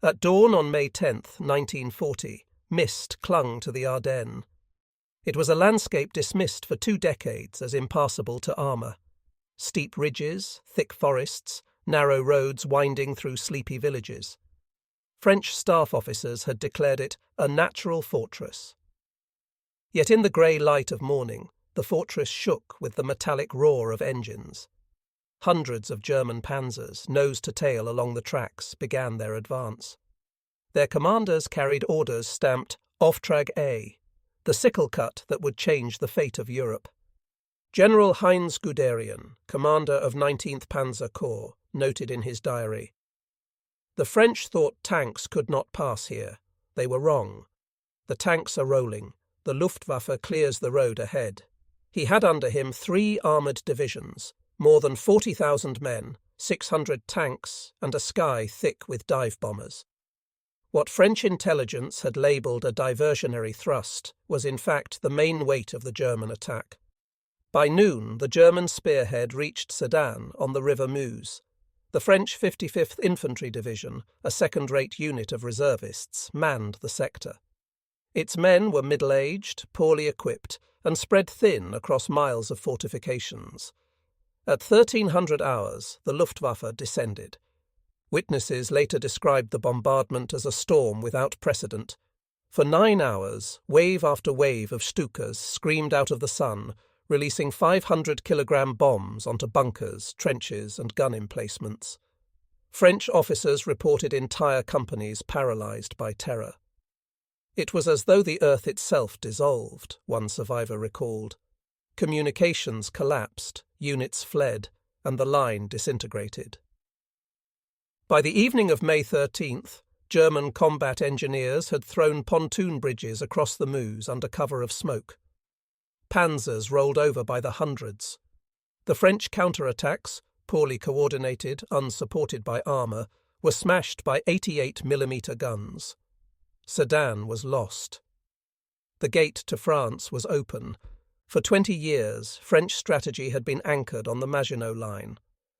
At dawn on May 10, 1940, mist clung to the Ardennes. It was a landscape dismissed for 2 decades as impassable to armour. Steep ridges, thick forests, narrow roads winding through sleepy villages. French staff officers had declared it a natural fortress. Yet in the grey light of morning, the fortress shook with the metallic roar of engines. Hundreds of German panzers, nose to tail along the tracks, began their advance. Their commanders carried orders stamped Auftrag A, the sickle cut that would change the fate of Europe. General Heinz Guderian, commander of 19th Panzer Corps, noted in his diary, "The French thought tanks could not pass here. They were wrong. The tanks are rolling. The Luftwaffe clears the road ahead." He had under him 3 armoured divisions, more than 40,000 men, 600 tanks, and a sky thick with dive bombers. What French intelligence had labelled a diversionary thrust was in fact the main weight of the German attack. By noon, the German spearhead reached Sedan on the River Meuse. The French 55th Infantry Division, a second-rate unit of reservists, manned the sector. Its men were middle-aged, poorly equipped, and spread thin across miles of fortifications. At 1300 hours, the Luftwaffe descended. Witnesses later described the bombardment as a storm without precedent. For 9 hours, wave after wave of Stukas screamed out of the sun, releasing 500-kilogram bombs onto bunkers, trenches, and gun emplacements. French officers reported entire companies paralysed by terror. It was as though the earth itself dissolved, one survivor recalled. Communications collapsed, units fled, and the line disintegrated. By the evening of May 13th, German combat engineers had thrown pontoon bridges across the Meuse under cover of smoke. Panzers rolled over by the hundreds. The French counterattacks, poorly coordinated, unsupported by armour, were smashed by 88mm guns. Sedan was lost. The gate to France was open. For 20 years, French strategy had been anchored on the Maginot Line,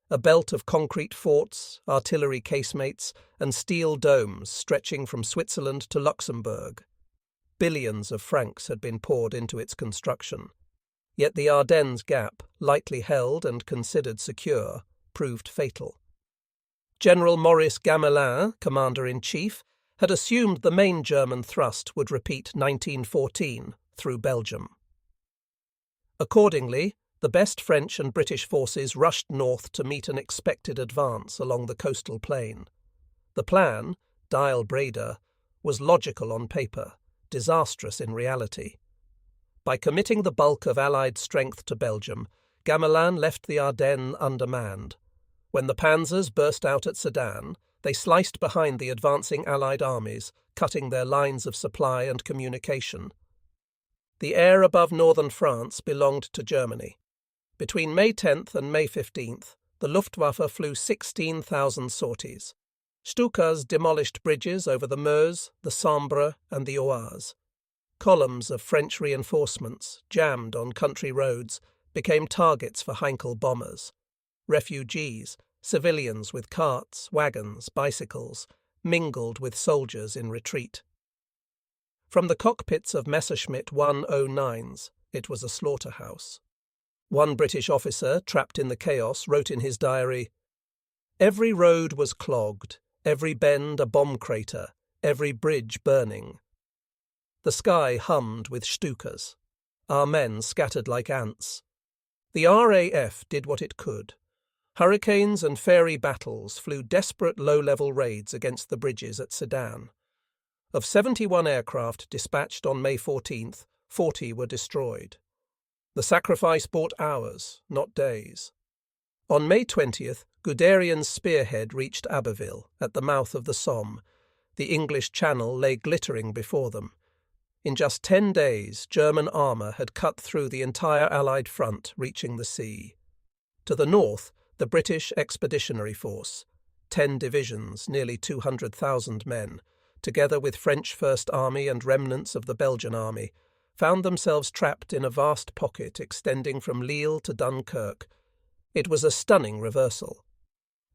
a belt of concrete forts, artillery casemates, and steel domes stretching from Switzerland to Luxembourg. Billions of francs had been poured into its construction. Yet the Ardennes gap, lightly held and considered secure, proved fatal. General Maurice Gamelin, commander-in-chief, had assumed the main German thrust would repeat 1914 through Belgium. Accordingly, the best French and British forces rushed north to meet an expected advance along the coastal plain. The plan, Dial Breda, was logical on paper, disastrous in reality. By committing the bulk of Allied strength to Belgium, Gamelin left the Ardennes undermanned. When the panzers burst out at Sedan, they sliced behind the advancing Allied armies, cutting their lines of supply and communication. The air above northern France belonged to Germany. Between May 10th and May 15th, the Luftwaffe flew 16,000 sorties. Stukas demolished bridges over the Meuse, the Sambre, and the Oise. Columns of French reinforcements, jammed on country roads, became targets for Heinkel bombers. Refugees, civilians with carts, wagons, bicycles, mingled with soldiers in retreat. From the cockpits of Messerschmitt 109s, it was a slaughterhouse. One British officer, trapped in the chaos, wrote in his diary, "Every road was clogged, every bend a bomb crater, every bridge burning. The sky hummed with Stukas. Our men scattered like ants. The RAF did what it could. Hurricanes and ferry battles flew desperate low-level raids against the bridges at Sedan. Of 71 aircraft dispatched on May 14th, 40 were destroyed. The sacrifice bought hours, not days. On May 20th, Guderian's spearhead reached Abbeville, at the mouth of the Somme. The English Channel lay glittering before them. In just 10 days, German armour had cut through the entire Allied front, reaching the sea. To the north, the British Expeditionary Force, 10 divisions, nearly 200,000 men, together with French First Army and remnants of the Belgian Army, found themselves trapped in a vast pocket extending from Lille to Dunkirk. It was a stunning reversal.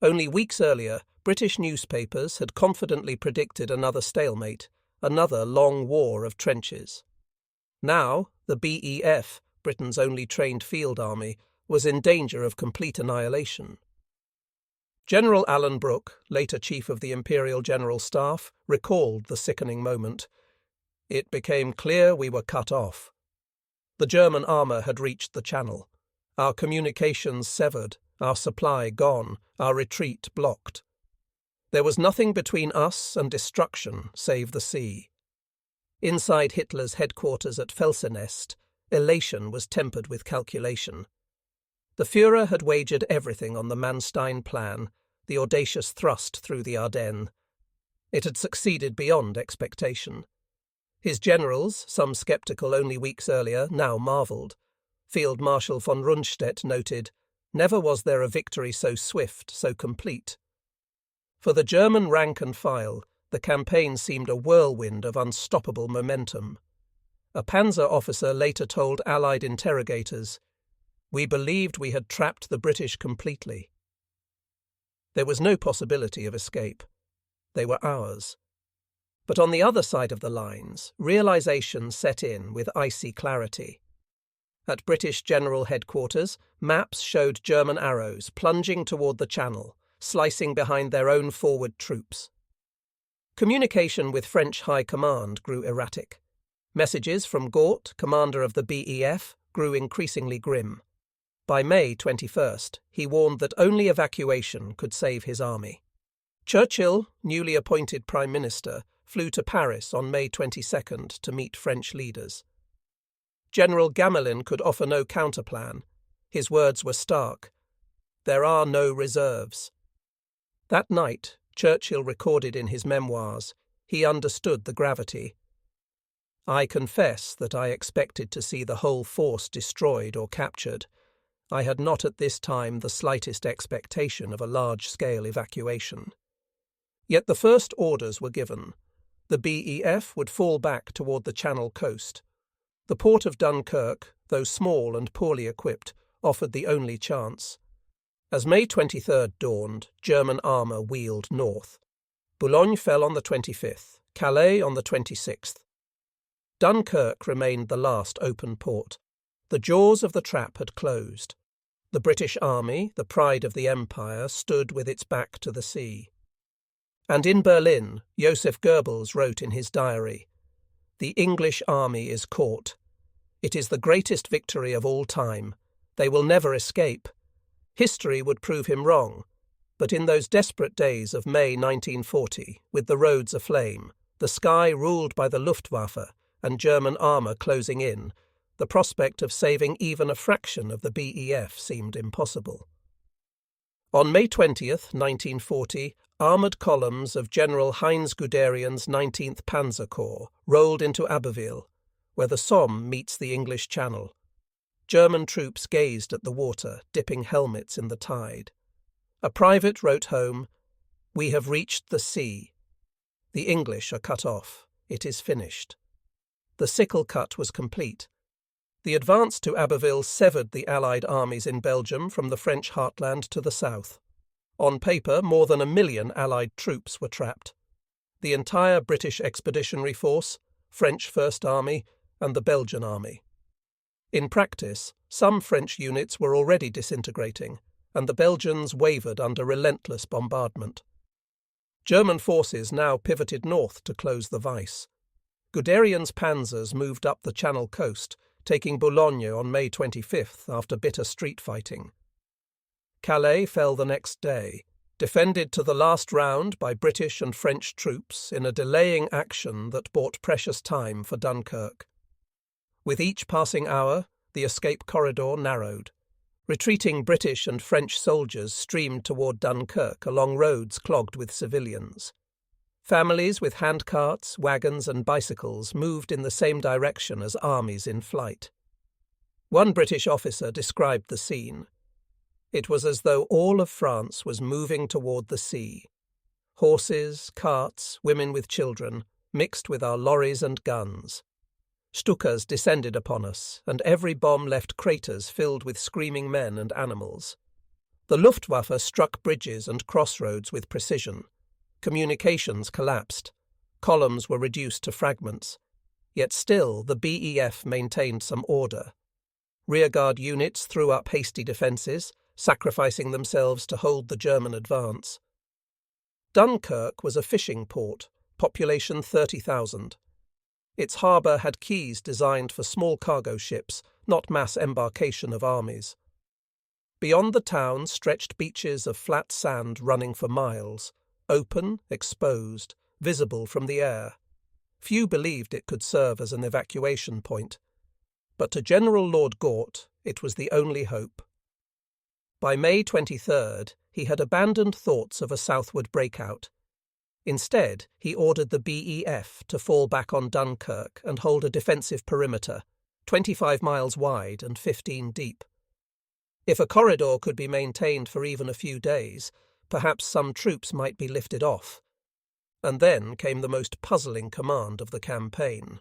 Only weeks earlier, British newspapers had confidently predicted another stalemate, another long war of trenches. Now, the BEF, Britain's only trained field army, was in danger of complete annihilation. General Alan Brooke, later Chief of the Imperial General Staff, recalled the sickening moment. It became clear we were cut off. The German armour had reached the Channel. Our communications severed, our supply gone, our retreat blocked. There was nothing between us and destruction save the sea. Inside Hitler's headquarters at Felsenest, elation was tempered with calculation. The Führer had wagered everything on the Manstein plan, the audacious thrust through the Ardennes. It had succeeded beyond expectation. His generals, some sceptical only weeks earlier, now marvelled. Field Marshal von Rundstedt noted, "Never was there a victory so swift, so complete." For the German rank and file, the campaign seemed a whirlwind of unstoppable momentum. A panzer officer later told Allied interrogators, "We believed we had trapped the British completely." There was no possibility of escape. They were ours. But on the other side of the lines, realization set in with icy clarity. At British General Headquarters, maps showed German arrows plunging toward the Channel, slicing behind their own forward troops. Communication with French High Command grew erratic. Messages from Gort, commander of the BEF, grew increasingly grim. By May 21st, he warned that only evacuation could save his army. Churchill, newly appointed Prime Minister, flew to Paris on May 22nd to meet French leaders. General Gamelin could offer no counterplan. His words were stark. "There are no reserves." That night, Churchill recorded in his memoirs, he understood the gravity. "I confess that I expected to see the whole force destroyed or captured. I had not at this time the slightest expectation of a large-scale evacuation." Yet the first orders were given. The BEF would fall back toward the Channel coast. The port of Dunkirk, though small and poorly equipped, offered the only chance. As May 23rd dawned, German armour wheeled north. Boulogne fell on the 25th, Calais on the 26th. Dunkirk remained the last open port. The jaws of the trap had closed. The British Army, the pride of the Empire, stood with its back to the sea. And in Berlin, Joseph Goebbels wrote in his diary, "The English army is caught. It is the greatest victory of all time. They will never escape. History would prove him wrong. But in those desperate days of May 1940, with the roads aflame, the sky ruled by the Luftwaffe, and German armour closing in, the prospect of saving even a fraction of the BEF seemed impossible." On May 20th, 1940, armoured columns of General Heinz Guderian's 19th Panzer Corps rolled into Abbeville, where the Somme meets the English Channel. German troops gazed at the water, dipping helmets in the tide. A private wrote home, "We have reached the sea. The English are cut off. It is finished." The sickle cut was complete. The advance to Abbeville severed the Allied armies in Belgium from the French heartland to the south. On paper, more than 1 million Allied troops were trapped. The entire British Expeditionary Force, French First Army, and the Belgian Army. In practice, some French units were already disintegrating, and the Belgians wavered under relentless bombardment. German forces now pivoted north to close the Weiss. Guderian's panzers moved up the Channel coast, taking Boulogne on May 25th after bitter street fighting. Calais fell the next day, defended to the last round by British and French troops in a delaying action that bought precious time for Dunkirk. With each passing hour, the escape corridor narrowed. Retreating British and French soldiers streamed toward Dunkirk along roads clogged with civilians. Families with handcarts, wagons and bicycles moved in the same direction as armies in flight. One British officer described the scene. It was as though all of France was moving toward the sea. Horses, carts, women with children, mixed with our lorries and guns. Stukas descended upon us, and every bomb left craters filled with screaming men and animals. The Luftwaffe struck bridges and crossroads with precision. Communications collapsed. Columns were reduced to fragments. Yet still the BEF maintained some order. Rearguard units threw up hasty defences, sacrificing themselves to hold the German advance. Dunkirk was a fishing port, population 30,000. Its harbour had quays designed for small cargo ships, not mass embarkation of armies. Beyond the town stretched beaches of flat sand running for miles, open, exposed, visible from the air. Few believed it could serve as an evacuation point, but to General Lord Gort it was the only hope. By May 23rd, he had abandoned thoughts of a southward breakout. Instead, he ordered the BEF to fall back on Dunkirk and hold a defensive perimeter, 25 miles wide and 15 deep. If a corridor could be maintained for even a few days, perhaps some troops might be lifted off. And then came the most puzzling command of the campaign.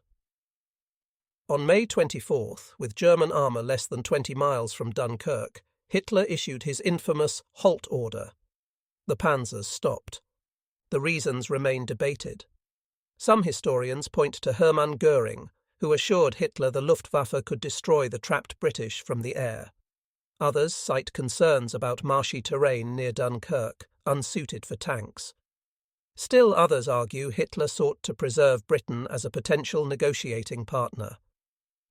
On May 24th, with German armour less than 20 miles from Dunkirk, Hitler issued his infamous Halt Order. The panzers stopped. The reasons remain debated. Some historians point to Hermann Göring, who assured Hitler the Luftwaffe could destroy the trapped British from the air. Others cite concerns about marshy terrain near Dunkirk, unsuited for tanks. Still others argue Hitler sought to preserve Britain as a potential negotiating partner.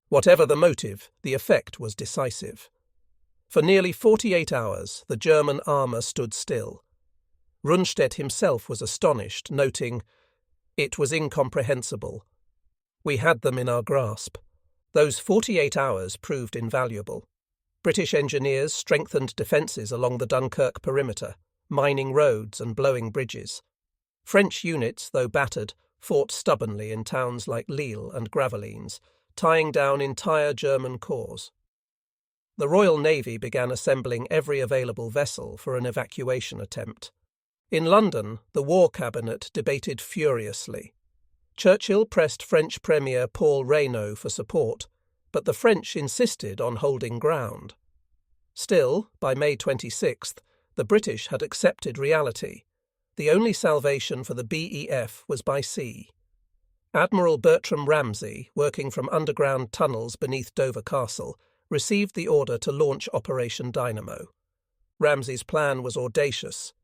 Whatever the motive, the effect was decisive. For nearly 48 hours, the German armour stood still. Rundstedt himself was astonished, noting, "It was incomprehensible. We had them in our grasp." Those 48 hours proved invaluable. British engineers strengthened defences along the Dunkirk perimeter, mining roads and blowing bridges. French units, though battered, fought stubbornly in towns like Lille and Gravelines, tying down entire German corps. The Royal Navy began assembling every available vessel for an evacuation attempt. In London, the War Cabinet debated furiously. Churchill pressed French Premier Paul Reynaud for support, but the French insisted on holding ground. Still, by May 26th, the British had accepted reality. The only salvation for the BEF was by sea. Admiral Bertram Ramsay, working from underground tunnels beneath Dover Castle, received the order to launch Operation Dynamo. Ramsay's plan was audacious.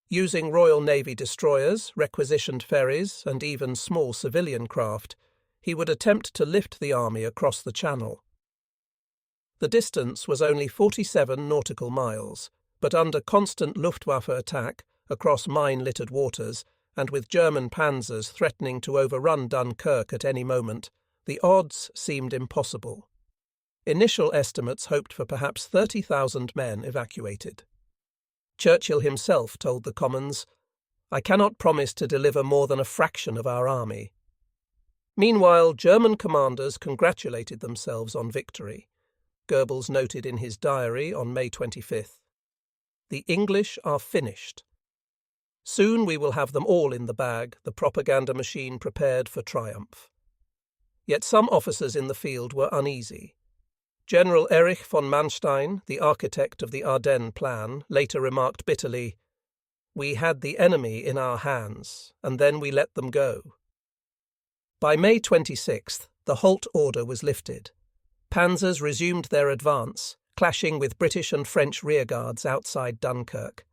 Using Royal Navy destroyers, requisitioned ferries, and even small civilian craft, he would attempt to lift the army across the Channel. The distance was only 47 nautical miles, but under constant Luftwaffe attack, across mine-littered waters, and with German panzers threatening to overrun Dunkirk at any moment, the odds seemed impossible. Initial estimates hoped for perhaps 30,000 men evacuated. Churchill himself told the Commons, "I cannot promise to deliver more than a fraction of our army." Meanwhile, German commanders congratulated themselves on victory. Goebbels noted in his diary on May 25th, "The English are finished. Soon we will have them all in the bag, the propaganda machine prepared for triumph." Yet some officers in the field were uneasy. General Erich von Manstein, the architect of the Ardennes plan, later remarked bitterly, "We had the enemy in our hands, and then we let them go." By May 26th, the Halt Order was lifted. Panzers resumed their advance, clashing with British and French rearguards outside Dunkirk.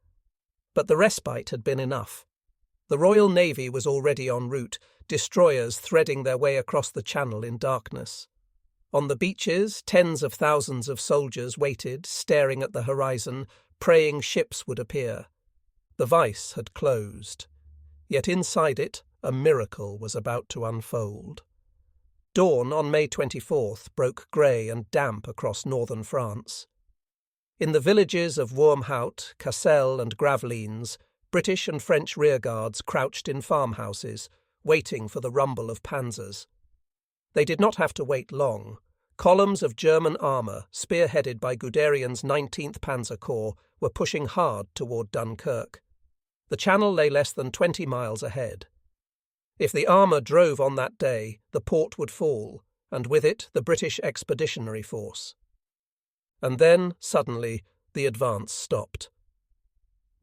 But the respite had been enough. The Royal Navy was already en route, destroyers threading their way across the Channel in darkness. On the beaches, tens of thousands of soldiers waited, staring at the horizon, praying ships would appear. The vice had closed. Yet inside it, a miracle was about to unfold. Dawn on May 24th broke grey and damp across northern France. In the villages of Wormhout, Cassel and Gravelines, British and French rearguards crouched in farmhouses, waiting for the rumble of panzers. They did not have to wait long. Columns of German armour, spearheaded by Guderian's 19th Panzer Corps, were pushing hard toward Dunkirk. The Channel lay less than 20 miles ahead. If the armour drove on that day, the port would fall, and with it the British Expeditionary Force. And then, suddenly, the advance stopped.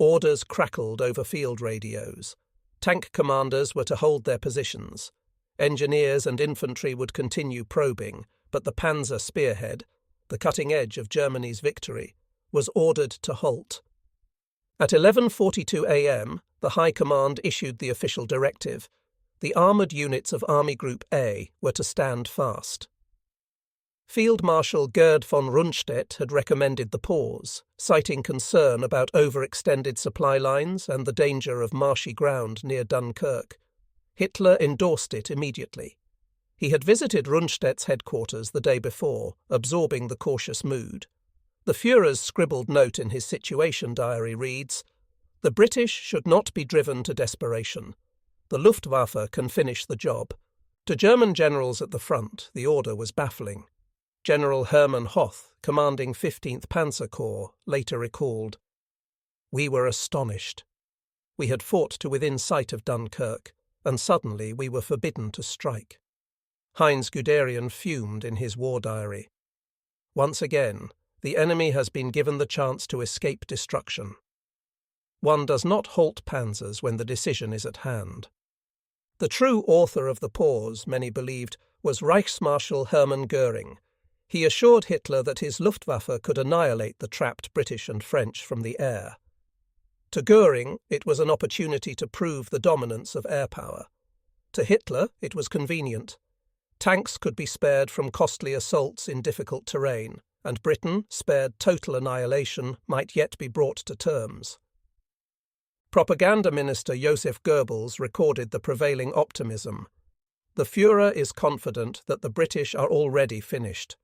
Orders crackled over field radios. Tank commanders were to hold their positions. Engineers and infantry would continue probing, but the panzer spearhead, the cutting edge of Germany's victory, was ordered to halt. At 11:42 a.m., the High Command issued the official directive. The armoured units of Army Group A were to stand fast. Field Marshal Gerd von Rundstedt had recommended the pause, citing concern about overextended supply lines and the danger of marshy ground near Dunkirk. Hitler endorsed it immediately. He had visited Rundstedt's headquarters the day before, absorbing the cautious mood. The Führer's scribbled note in his situation diary reads, "The British should not be driven to desperation. The Luftwaffe can finish the job." To German generals at the front, the order was baffling. General Hermann Hoth, commanding 15th Panzer Corps, later recalled, "We were astonished. We had fought to within sight of Dunkirk, and suddenly we were forbidden to strike." Heinz Guderian fumed in his war diary. "Once again, the enemy has been given the chance to escape destruction. One does not halt panzers when the decision is at hand." The true author of the pause, many believed, was Reichsmarschall Hermann Göring. He assured Hitler that his Luftwaffe could annihilate the trapped British and French from the air. To Göring, it was an opportunity to prove the dominance of air power. To Hitler, it was convenient. Tanks could be spared from costly assaults in difficult terrain, and Britain, spared total annihilation, might yet be brought to terms. Propaganda Minister Joseph Goebbels recorded the prevailing optimism. "The Führer is confident that the British are already finished.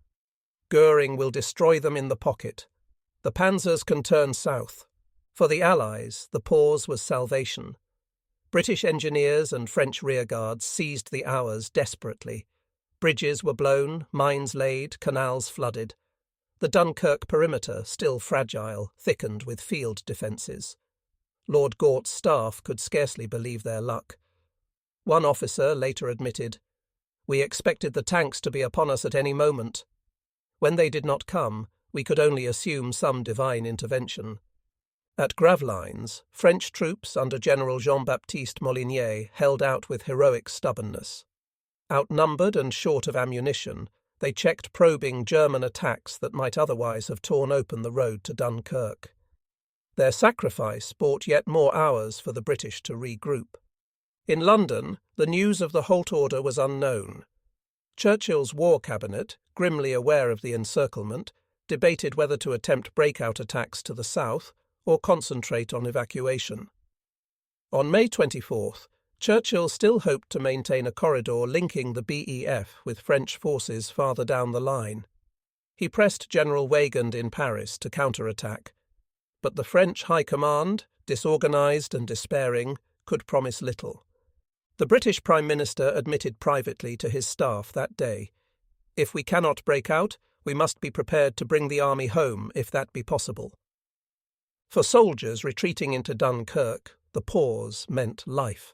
Göring will destroy them in the pocket. The panzers can turn south. For the Allies, the pause was salvation. British engineers and French rearguards seized the hours desperately. Bridges were blown, mines laid, canals flooded. The Dunkirk perimeter, still fragile, thickened with field defences. Lord Gort's staff could scarcely believe their luck. One officer later admitted, 'We expected the tanks to be upon us at any moment. When they did not come, we could only assume some divine intervention.' At Gravelines, French troops under General Jean-Baptiste Molinier held out with heroic stubbornness. Outnumbered and short of ammunition, they checked probing German attacks that might otherwise have torn open the road to Dunkirk. Their sacrifice bought yet more hours for the British to regroup. In London, the news of the Halt Order was unknown. Churchill's War Cabinet, grimly aware of the encirclement, debated whether to attempt breakout attacks to the south or concentrate on evacuation. On May 24th, Churchill still hoped to maintain a corridor linking the BEF with French forces farther down the line. He pressed General Weygand in Paris to counterattack, but the French High Command, disorganised and despairing, could promise little. The British Prime Minister admitted privately to his staff that day, "If we cannot break out, we must be prepared to bring the army home if that be possible." For soldiers retreating into Dunkirk, the pause meant life.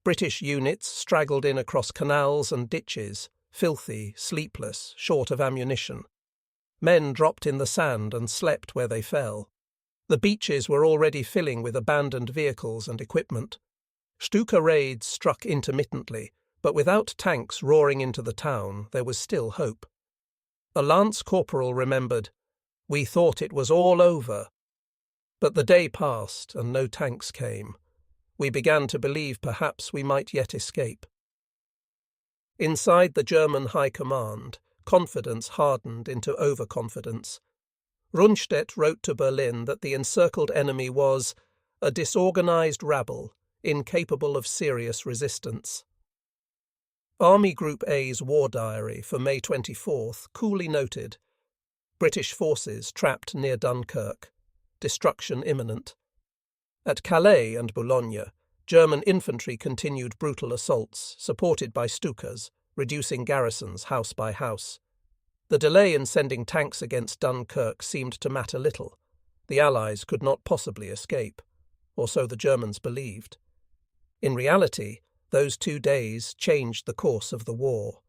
British units straggled in across canals and ditches, filthy, sleepless, short of ammunition. Men dropped in the sand and slept where they fell. The beaches were already filling with abandoned vehicles and equipment. Stuka raids struck intermittently, but without tanks roaring into the town, there was still hope. A lance corporal remembered, "We thought it was all over." But the day passed and no tanks came. We began to believe perhaps we might yet escape. Inside the German High Command, confidence hardened into overconfidence. Rundstedt wrote to Berlin that the encircled enemy was a disorganised rabble, incapable of serious resistance. Army Group A's war diary for May 24th coolly noted, "British forces trapped near Dunkirk. Destruction imminent." At Calais and Boulogne, German infantry continued brutal assaults, supported by Stukas, reducing garrisons house by house. The delay in sending tanks against Dunkirk seemed to matter little. The Allies could not possibly escape, or so the Germans believed. In reality, those 2 days changed the course of the war.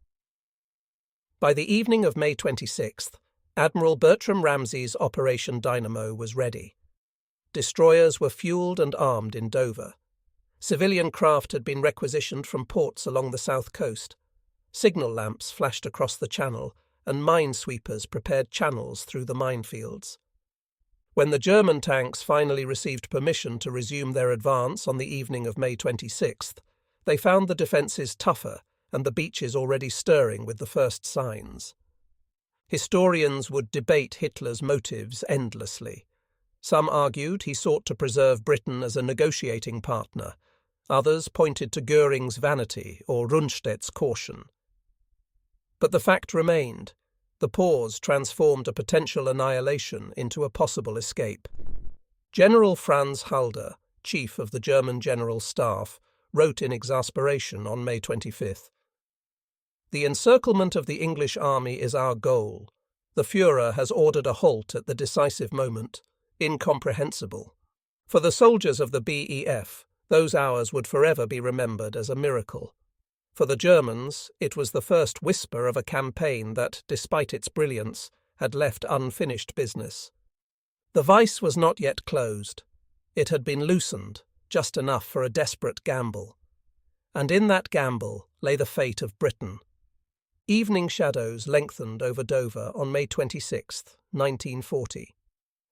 By the evening of May 26th, Admiral Bertram Ramsay's Operation Dynamo was ready. destroyers were fueled and armed in Dover. Civilian craft had been requisitioned from ports along the south coast. Signal lamps flashed across the channel, and minesweepers prepared channels through the minefields. When the German tanks finally received permission to resume their advance on the evening of May 26th, they found the defences tougher and the beaches already stirring with the first signs. Historians would debate Hitler's motives endlessly. Some argued he sought to preserve Britain as a negotiating partner. Others pointed to Göring's vanity or Rundstedt's caution. But the fact remained. The pause transformed a potential annihilation into a possible escape. General Franz Halder, chief of the German General Staff, wrote in exasperation on May 25th, "The encirclement of the English army is our goal. The Führer has ordered a halt at the decisive moment. Incomprehensible. For the soldiers of the BEF, those hours would forever be remembered as a miracle. For the Germans, it was the first whisper of a campaign that, despite its brilliance, had left unfinished business. The vice was not yet closed. It had been loosened, just enough for a desperate gamble. And in that gamble lay the fate of Britain." Evening shadows lengthened over Dover on May 26, 1940.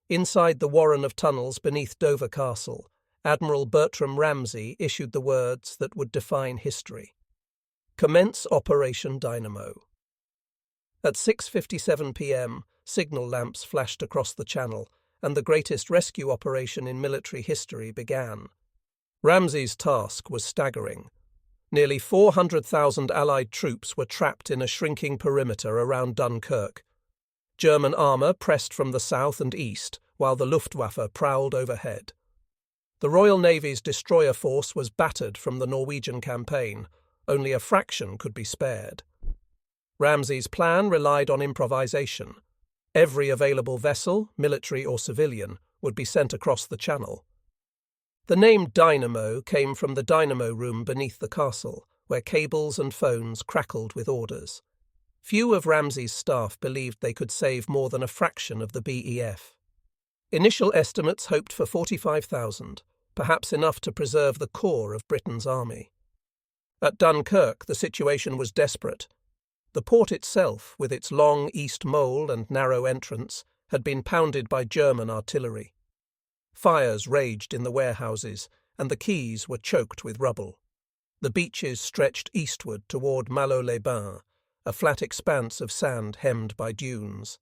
Inside the warren of tunnels beneath Dover Castle, Admiral Bertram Ramsay issued the words that would define history. "Commence Operation Dynamo." At 6:57 p.m, signal lamps flashed across the channel, and the greatest rescue operation in military history began. Ramsay's task was staggering. Nearly 400,000 Allied troops were trapped in a shrinking perimeter around Dunkirk. German armour pressed from the south and east, while the Luftwaffe prowled overhead. The Royal Navy's destroyer force was battered from the Norwegian campaign. Only a fraction could be spared. Ramsay's plan relied on improvisation. Every available vessel, military or civilian, would be sent across the channel. The name Dynamo came from the dynamo room beneath the castle, where cables and phones crackled with orders. Few of Ramsay's staff believed they could save more than a fraction of the BEF. Initial estimates hoped for 45,000, perhaps enough to preserve the core of Britain's army. At Dunkirk, the situation was desperate. The port itself, with its long east mole and narrow entrance, had been pounded by German artillery. Fires raged in the warehouses, and the quays were choked with rubble. The beaches stretched eastward toward Malo-les-Bains, a flat expanse of sand hemmed by dunes.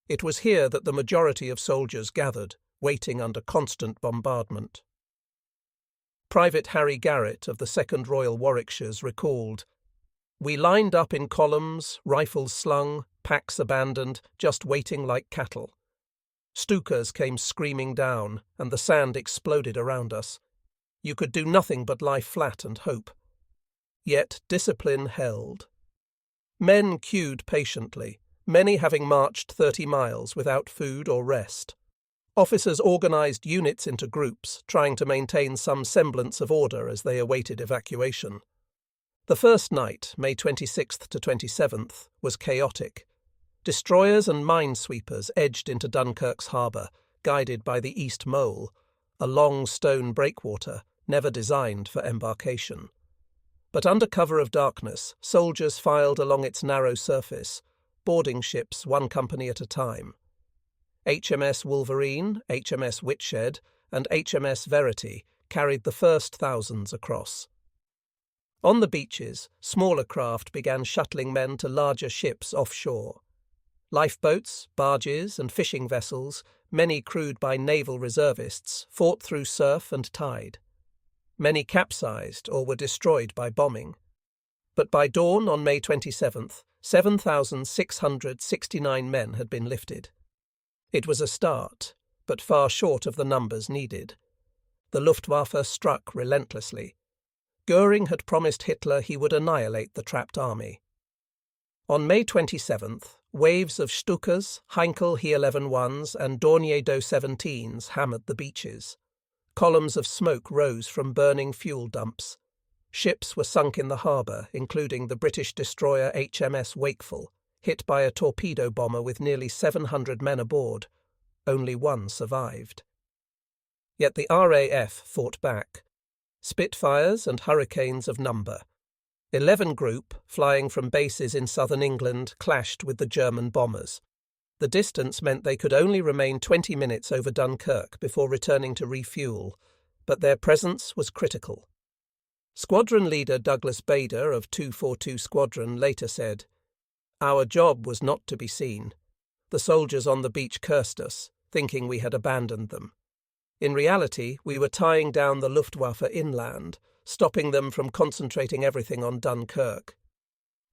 It was here that the majority of soldiers gathered, waiting under constant bombardment. Private Harry Garrett of the 2nd Royal Warwickshires recalled, "We lined up in columns, rifles slung, packs abandoned, just waiting like cattle. Stukas came screaming down, and the sand exploded around us. You could do nothing but lie flat and hope. Yet discipline held. Men queued patiently, many having marched 30 miles without food or rest. Officers organised units into groups, trying to maintain some semblance of order as they awaited evacuation. The first night, May 26th to 27th, was chaotic. Destroyers and minesweepers edged into Dunkirk's harbour, guided by the East Mole, a long stone breakwater never designed for embarkation. But under cover of darkness, soldiers filed along its narrow surface, boarding ships one company at a time. HMS Wolverine, HMS Whitshed, and HMS Verity carried the first thousands across. On the beaches, smaller craft began shuttling men to larger ships offshore. Lifeboats, barges, and fishing vessels, many crewed by naval reservists, fought through surf and tide. Many capsized or were destroyed by bombing. But by dawn on May 27th, 7,669 men had been lifted. It was a start, but far short of the numbers needed. The Luftwaffe struck relentlessly. Göring had promised Hitler he would annihilate the trapped army. On May 27th, waves of Stukas, Heinkel He-11-1s and Dornier Do-17s hammered the beaches. Columns of smoke rose from burning fuel dumps. Ships were sunk in the harbour, including the British destroyer HMS Wakeful, hit by a torpedo bomber with nearly 700 men aboard. Only one survived. Yet the RAF fought back. Spitfires and hurricanes of number. 11 Group, flying from bases in southern England, clashed with the German bombers. The distance meant they could only remain 20 minutes over Dunkirk before returning to refuel, but their presence was critical. Squadron leader Douglas Bader of 242 Squadron later said, "Our job was not to be seen. The soldiers on the beach cursed us, thinking we had abandoned them. In reality, we were tying down the Luftwaffe inland, stopping them from concentrating everything on Dunkirk."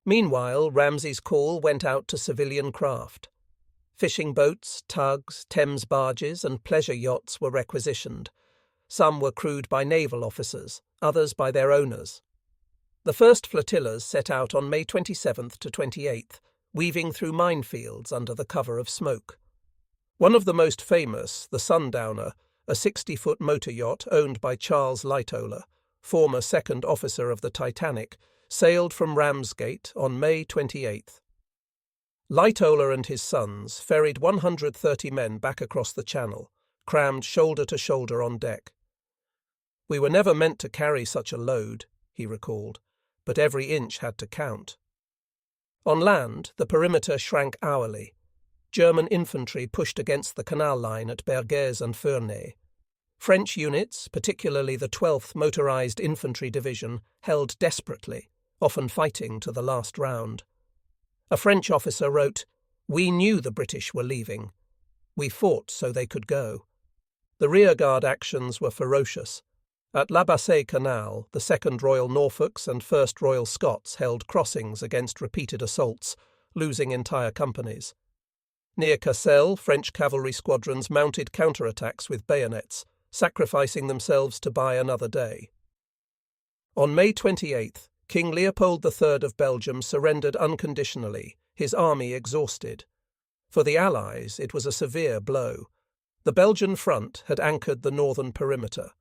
Meanwhile, Ramsay's call went out to civilian craft. Fishing boats, tugs, Thames barges and pleasure yachts were requisitioned. Some were crewed by naval officers, others by their owners. The first flotillas set out on May 27th to 28th, weaving through minefields under the cover of smoke. One of the most famous, the Sundowner, a 60-foot motor yacht owned by Charles Lightoller, former second officer of the Titanic, sailed from Ramsgate on May 28th. Lightoller and his sons ferried 130 men back across the channel, crammed shoulder to shoulder on deck. "We were never meant to carry such a load," he recalled, "but every inch had to count." On land, the perimeter shrank hourly. German infantry pushed against the canal line at Barges and Ferney. French units, particularly the 12th Motorized Infantry Division, held desperately, often fighting to the last round. A French officer wrote, "We knew the British were leaving. We fought so they could go." The rearguard actions were ferocious. At La Bassée Canal, the 2nd Royal Norfolks and 1st Royal Scots held crossings against repeated assaults, losing entire companies. Near Cassel, French cavalry squadrons mounted counterattacks with bayonets, sacrificing themselves to buy another day. On May 28th, King Leopold III of Belgium surrendered unconditionally, his army exhausted. For the Allies, it was a severe blow. The Belgian front had anchored the northern perimeter.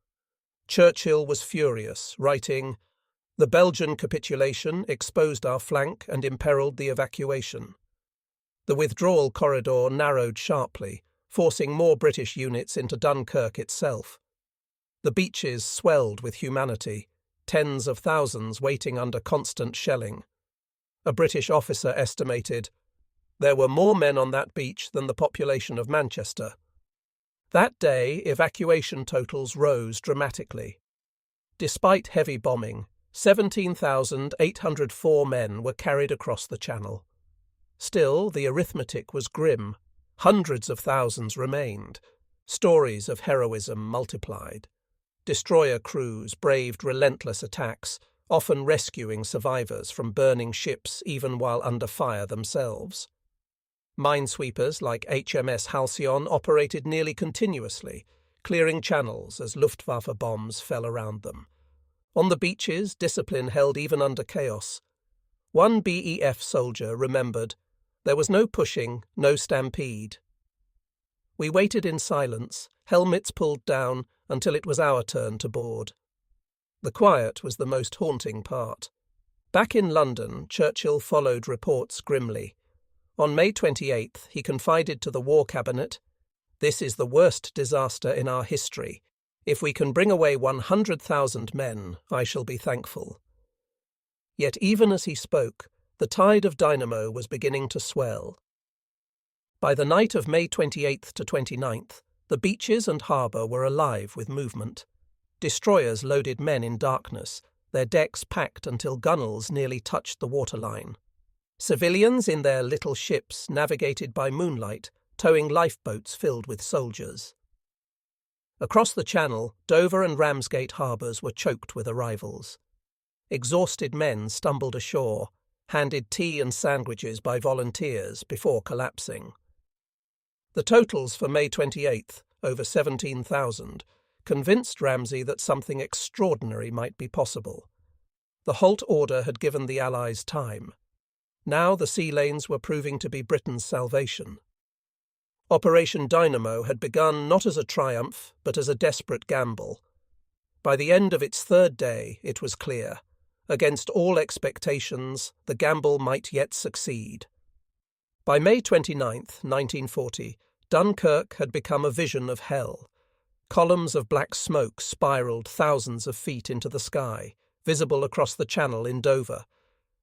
Churchill was furious, writing, "The Belgian capitulation exposed our flank and imperiled the evacuation." The withdrawal corridor narrowed sharply, forcing more British units into Dunkirk itself. The beaches swelled with humanity, tens of thousands waiting under constant shelling. A British officer estimated, "There were more men on that beach than the population of Manchester." That day, evacuation totals rose dramatically. Despite heavy bombing, 17,804 men were carried across the Channel. Still, the arithmetic was grim. Hundreds of thousands remained. Stories of heroism multiplied. Destroyer crews braved relentless attacks, often rescuing survivors from burning ships even while under fire themselves. Minesweepers like HMS Halcyon operated nearly continuously, clearing channels as Luftwaffe bombs fell around them. On the beaches, discipline held even under chaos. One BEF soldier remembered, "There was no pushing, no stampede." We waited in silence, helmets pulled down, until it was our turn to board. The quiet was the most haunting part. Back in London, Churchill followed reports grimly. On May 28th, he confided to the War Cabinet, "This is the worst disaster in our history. If we can bring away 100,000 men, I shall be thankful." Yet even as he spoke, the tide of Dynamo was beginning to swell. By the night of May 28th to 29th, the beaches and harbour were alive with movement. Destroyers loaded men in darkness, their decks packed until gunwales nearly touched the waterline. Civilians in their little ships navigated by moonlight, towing lifeboats filled with soldiers. Across the Channel, Dover and Ramsgate harbours were choked with arrivals. Exhausted men stumbled ashore, handed tea and sandwiches by volunteers before collapsing. The totals for May 28th, over 17,000, convinced Ramsay that something extraordinary might be possible. The Halt Order had given the Allies time. Now the sea lanes were proving to be Britain's salvation. Operation Dynamo had begun not as a triumph, but as a desperate gamble. By the end of its third day, it was clear. Against all expectations, the gamble might yet succeed. By May 29, 1940, Dunkirk had become a vision of hell. Columns of black smoke spiralled thousands of feet into the sky, visible across the channel in Dover.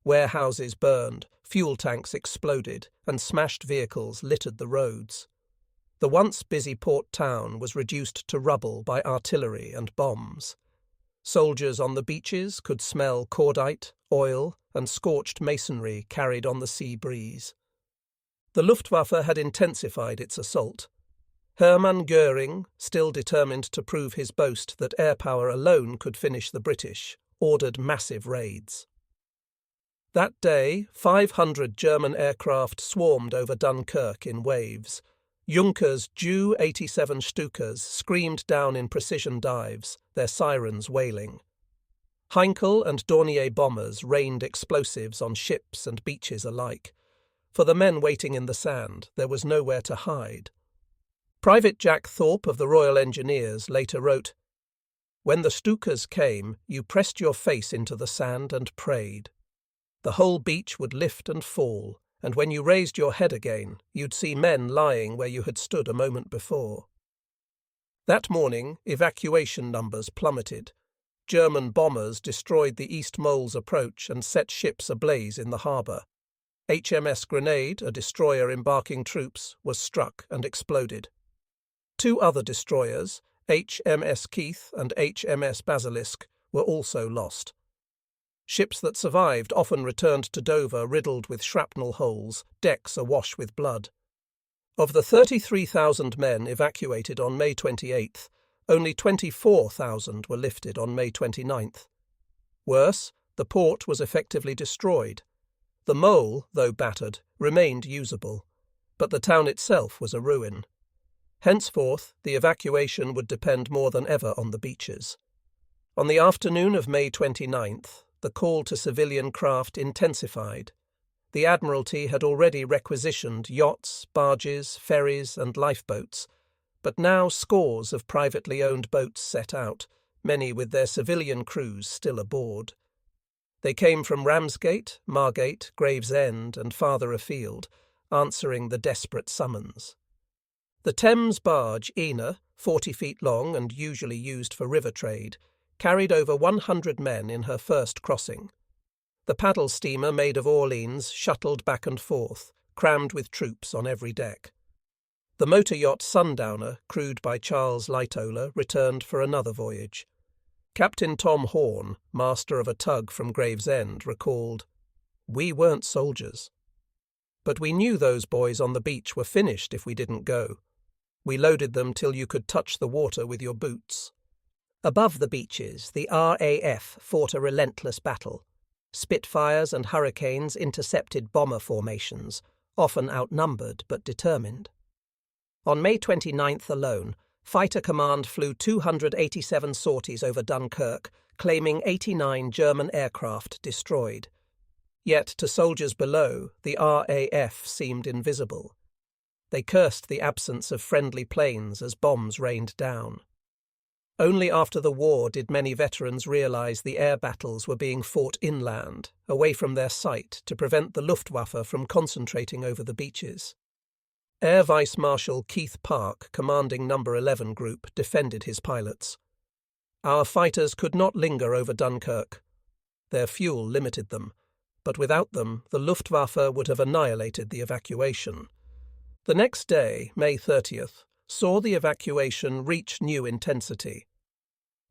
Warehouses burned, fuel tanks exploded, and smashed vehicles littered the roads. The once busy port town was reduced to rubble by artillery and bombs. Soldiers on the beaches could smell cordite, oil, and scorched masonry carried on the sea breeze. The Luftwaffe had intensified its assault. Hermann Göring, still determined to prove his boast that air power alone could finish the British, ordered massive raids. That day, 500 German aircraft swarmed over Dunkirk in waves. Juncker's Ju-87 Stukas screamed down in precision dives, their sirens wailing. Heinkel and Dornier bombers rained explosives on ships and beaches alike. For the men waiting in the sand, there was nowhere to hide. Private Jack Thorpe of the Royal Engineers later wrote, "When the Stukas came, you pressed your face into the sand and prayed. The whole beach would lift and fall, and when you raised your head again, you'd see men lying where you had stood a moment before." That morning, evacuation numbers plummeted. German bombers destroyed the East Mole's approach and set ships ablaze in the harbour. HMS Grenade, a destroyer embarking troops, was struck and exploded. 2 other destroyers, HMS Keith and HMS Basilisk, were also lost. Ships that survived often returned to Dover riddled with shrapnel holes, decks awash with blood. Of the 33,000 men evacuated on May 28th, only 24,000 were lifted on May 29th. Worse, the port was effectively destroyed. The mole, though battered, remained usable, but the town itself was a ruin. Henceforth, the evacuation would depend more than ever on the beaches. On the afternoon of May 29th, the call to civilian craft intensified. The Admiralty had already requisitioned yachts, barges, ferries, and lifeboats, but now scores of privately owned boats set out, many with their civilian crews still aboard. They came from Ramsgate, Margate, Gravesend, and farther afield, answering the desperate summons. The Thames barge Ina, 40 feet long and usually used for river trade, carried over 100 men in her first crossing. The paddle steamer made of Orleans shuttled back and forth, crammed with troops on every deck. The motor yacht Sundowner, crewed by Charles Lightoller, returned for another voyage. Captain Tom Horn, master of a tug from Gravesend, recalled, "We weren't soldiers. But we knew those boys on the beach were finished if we didn't go. We loaded them till you could touch the water with your boots." Above the beaches, the RAF fought a relentless battle. Spitfires and Hurricanes intercepted bomber formations, often outnumbered but determined. On May 29th alone, Fighter Command flew 287 sorties over Dunkirk, claiming 89 German aircraft destroyed. Yet to soldiers below, the RAF seemed invisible. They cursed the absence of friendly planes as bombs rained down. Only after the war did many veterans realise the air battles were being fought inland, away from their sight, to prevent the Luftwaffe from concentrating over the beaches. Air Vice Marshal Keith Park, commanding No. 11 Group, defended his pilots. "Our fighters could not linger over Dunkirk. Their fuel limited them, but without them the Luftwaffe would have annihilated the evacuation." The next day, May 30th, saw the evacuation reach new intensity.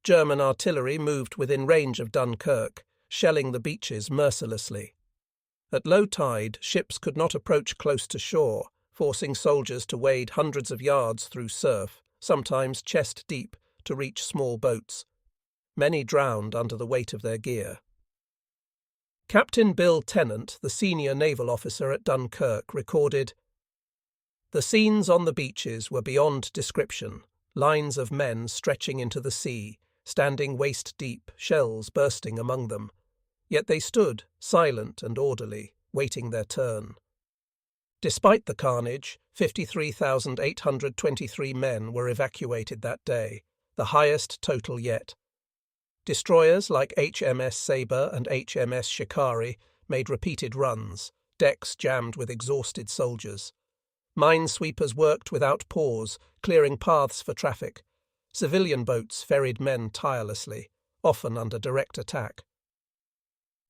German artillery moved within range of Dunkirk, shelling the beaches mercilessly. At low tide, ships could not approach close to shore, forcing soldiers to wade hundreds of yards through surf, sometimes chest deep, to reach small boats. Many drowned under the weight of their gear. Captain Bill Tennant, the senior naval officer at Dunkirk, recorded, "The scenes on the beaches were beyond description, lines of men stretching into the sea, standing waist-deep, shells bursting among them. Yet they stood, silent and orderly, waiting their turn." Despite the carnage, 53,823 men were evacuated that day, the highest total yet. Destroyers like HMS Sabre and HMS Shikari made repeated runs, decks jammed with exhausted soldiers. Minesweepers worked without pause, clearing paths for traffic. Civilian boats ferried men tirelessly, often under direct attack.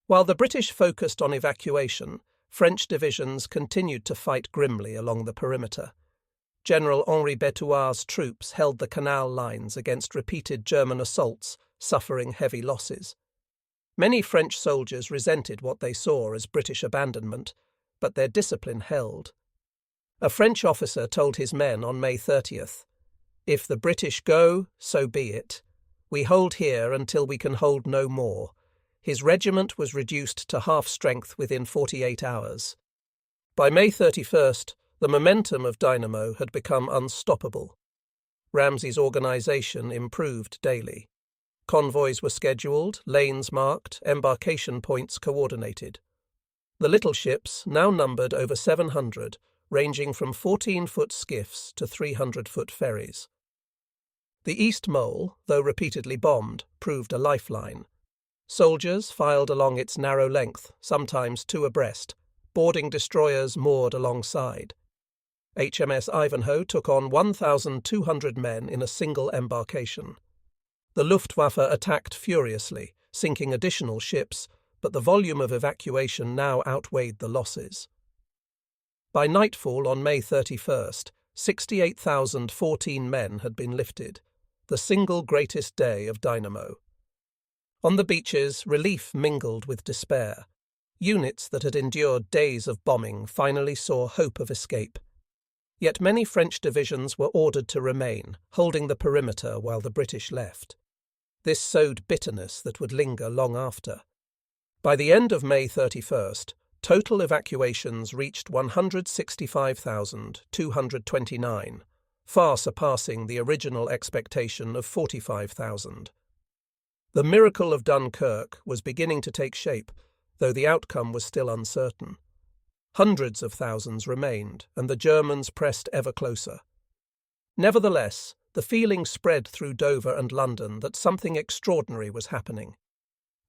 While the British focused on evacuation, French divisions continued to fight grimly along the perimeter. General Henri Berthoud's troops held the canal lines against repeated German assaults, suffering heavy losses. Many French soldiers resented what they saw as British abandonment, but their discipline held. A French officer told his men on May 30th, "If the British go, so be it. We hold here until we can hold no more." His regiment was reduced to half strength within 48 hours. By May 31st, the momentum of Dynamo had become unstoppable. Ramsay's organisation improved daily. Convoys were scheduled, lanes marked, embarkation points coordinated. The little ships now numbered over 700, ranging from 14-foot skiffs to 300-foot ferries. The East Mole, though repeatedly bombed, proved a lifeline. Soldiers filed along its narrow length, sometimes two abreast, boarding destroyers moored alongside. HMS Ivanhoe took on 1,200 men in a single embarkation. The Luftwaffe attacked furiously, sinking additional ships, but the volume of evacuation now outweighed the losses. By nightfall on May 31st, 68,014 men had been lifted, the single greatest day of Dynamo. On the beaches, relief mingled with despair. Units that had endured days of bombing finally saw hope of escape. Yet many French divisions were ordered to remain, holding the perimeter while the British left. This sowed bitterness that would linger long after. By the end of May 31st, total evacuations reached 165,229, far surpassing the original expectation of 45,000. The miracle of Dunkirk was beginning to take shape, though the outcome was still uncertain. Hundreds of thousands remained, and the Germans pressed ever closer. Nevertheless, the feeling spread through Dover and London that something extraordinary was happening.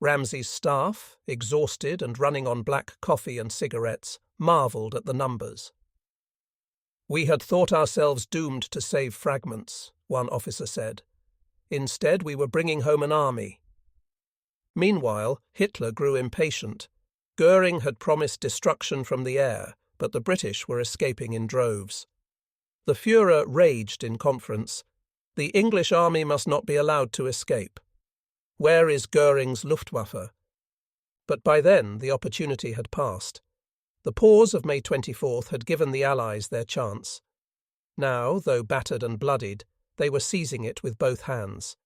Ramsay's staff, exhausted and running on black coffee and cigarettes, marvelled at the numbers. "We had thought ourselves doomed to save fragments," one officer said. "Instead, we were bringing home an army." Meanwhile, Hitler grew impatient. Göring had promised destruction from the air, but the British were escaping in droves. The Führer raged in conference. The English army must not be allowed to escape. Where is Göring's Luftwaffe? But by then the opportunity had passed. The pause of May 24th had given the Allies their chance. Now, though battered and bloodied, they were seizing it with both hands.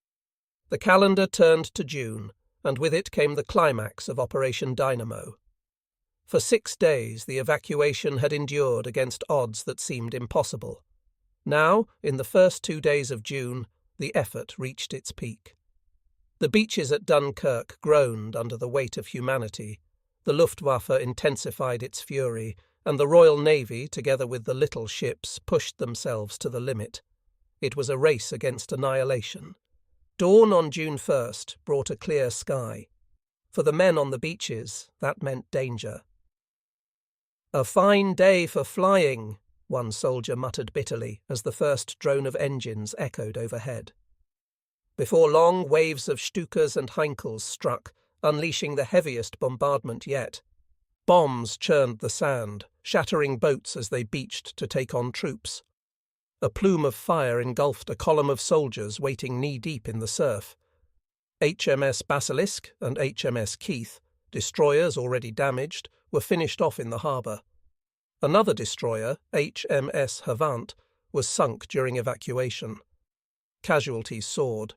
The calendar turned to June, and with it came the climax of Operation Dynamo. For 6 days the evacuation had endured against odds that seemed impossible. Now, in the first 2 days of June, the effort reached its peak. The beaches at Dunkirk groaned under the weight of humanity. The Luftwaffe intensified its fury, and the Royal Navy, together with the little ships, pushed themselves to the limit. It was a race against annihilation. Dawn on June 1st brought a clear sky. For the men on the beaches, that meant danger. "A fine day for flying," one soldier muttered bitterly as the first drone of engines echoed overhead. Before long, waves of Stukas and Heinkels struck, unleashing the heaviest bombardment yet. Bombs churned the sand, shattering boats as they beached to take on troops. A plume of fire engulfed a column of soldiers waiting knee-deep in the surf. HMS Basilisk and HMS Keith, destroyers already damaged, were finished off in the harbour. Another destroyer, HMS Havant, was sunk during evacuation. Casualties soared.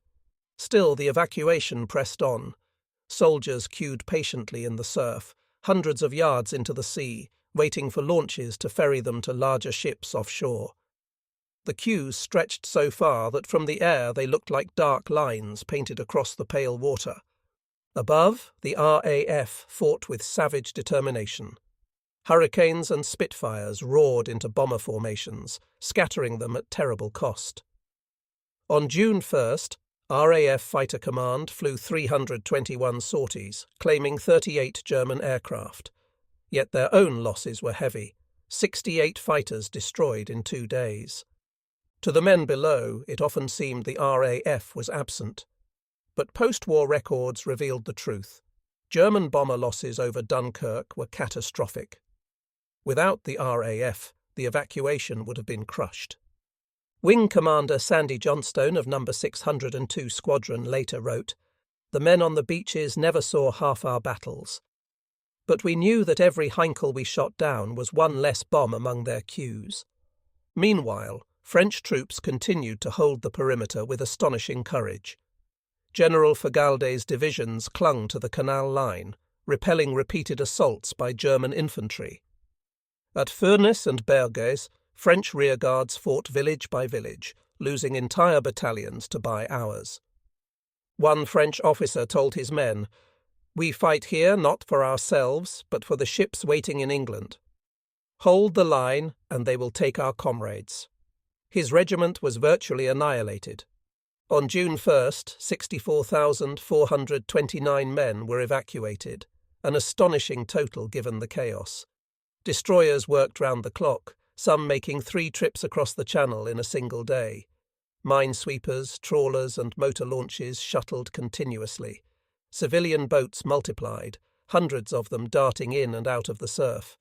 Still, the evacuation pressed on. Soldiers queued patiently in the surf, hundreds of yards into the sea, waiting for launches to ferry them to larger ships offshore. The queues stretched so far that from the air they looked like dark lines painted across the pale water. Above, the RAF fought with savage determination. Hurricanes and Spitfires roared into bomber formations, scattering them at terrible cost. On June 1st, RAF Fighter Command flew 321 sorties, claiming 38 German aircraft. Yet their own losses were heavy, 68 fighters destroyed in 2 days. To the men below, it often seemed the RAF was absent. But post-war records revealed the truth. German bomber losses over Dunkirk were catastrophic. Without the RAF, the evacuation would have been crushed. Wing Commander Sandy Johnstone of No. 602 Squadron later wrote, "The men on the beaches never saw half our battles. But we knew that every Heinkel we shot down was one less bomb among their queues." Meanwhile, French troops continued to hold the perimeter with astonishing courage. General Fagalde's divisions clung to the canal line, repelling repeated assaults by German infantry. At Furnes and Barges, French rearguards fought village by village, losing entire battalions to buy hours. One French officer told his men, "We fight here not for ourselves, but for the ships waiting in England. Hold the line, and they will take our comrades." His regiment was virtually annihilated. On June 1st, 64,429 men were evacuated, an astonishing total given the chaos. Destroyers worked round the clock, some making 3 trips across the Channel in a single day. Minesweepers, trawlers and motor launches shuttled continuously. Civilian boats multiplied, hundreds of them darting in and out of the surf.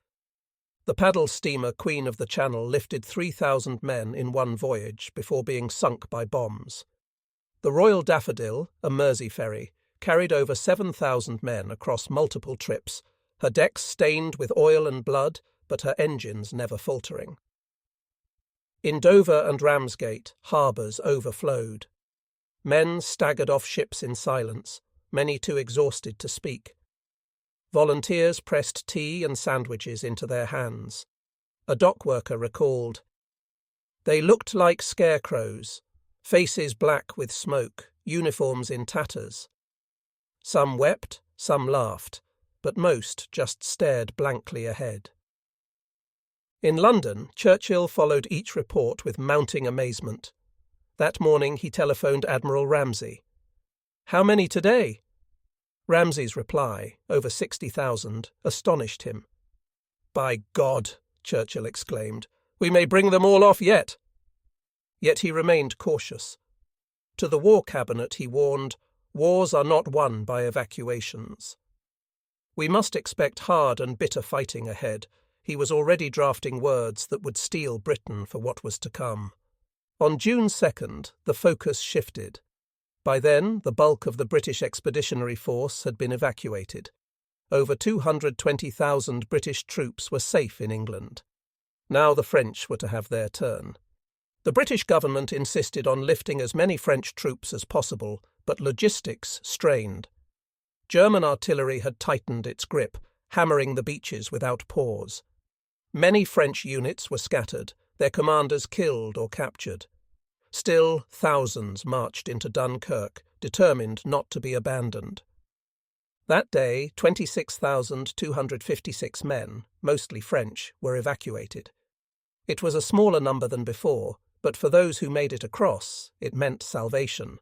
The paddle steamer Queen of the Channel lifted 3,000 men in one voyage before being sunk by bombs. The Royal Daffodil, a Mersey ferry, carried over 7,000 men across multiple trips, her decks stained with oil and blood, but her engines never faltering. In Dover and Ramsgate, harbours overflowed. Men staggered off ships in silence, many too exhausted to speak. Volunteers pressed tea and sandwiches into their hands. A dock worker recalled, "They looked like scarecrows, faces black with smoke, uniforms in tatters. Some wept, some laughed, but most just stared blankly ahead." In London, Churchill followed each report with mounting amazement. That morning he telephoned Admiral Ramsay. "How many today?" Ramsay's reply, over 60,000, astonished him. "By God," Churchill exclaimed, "we may bring them all off yet." Yet he remained cautious. To the War Cabinet he warned, "Wars are not won by evacuations." We must expect hard and bitter fighting ahead. He was already drafting words that would steel Britain for what was to come. On June 2nd, the focus shifted. By then, the bulk of the British Expeditionary Force had been evacuated. Over 220,000 British troops were safe in England. Now the French were to have their turn. The British government insisted on lifting as many French troops as possible, but logistics strained. German artillery had tightened its grip, hammering the beaches without pause. Many French units were scattered, their commanders killed or captured. Still, thousands marched into Dunkirk, determined not to be abandoned. That day, 26,256 men, mostly French, were evacuated. It was a smaller number than before, but for those who made it across, it meant salvation.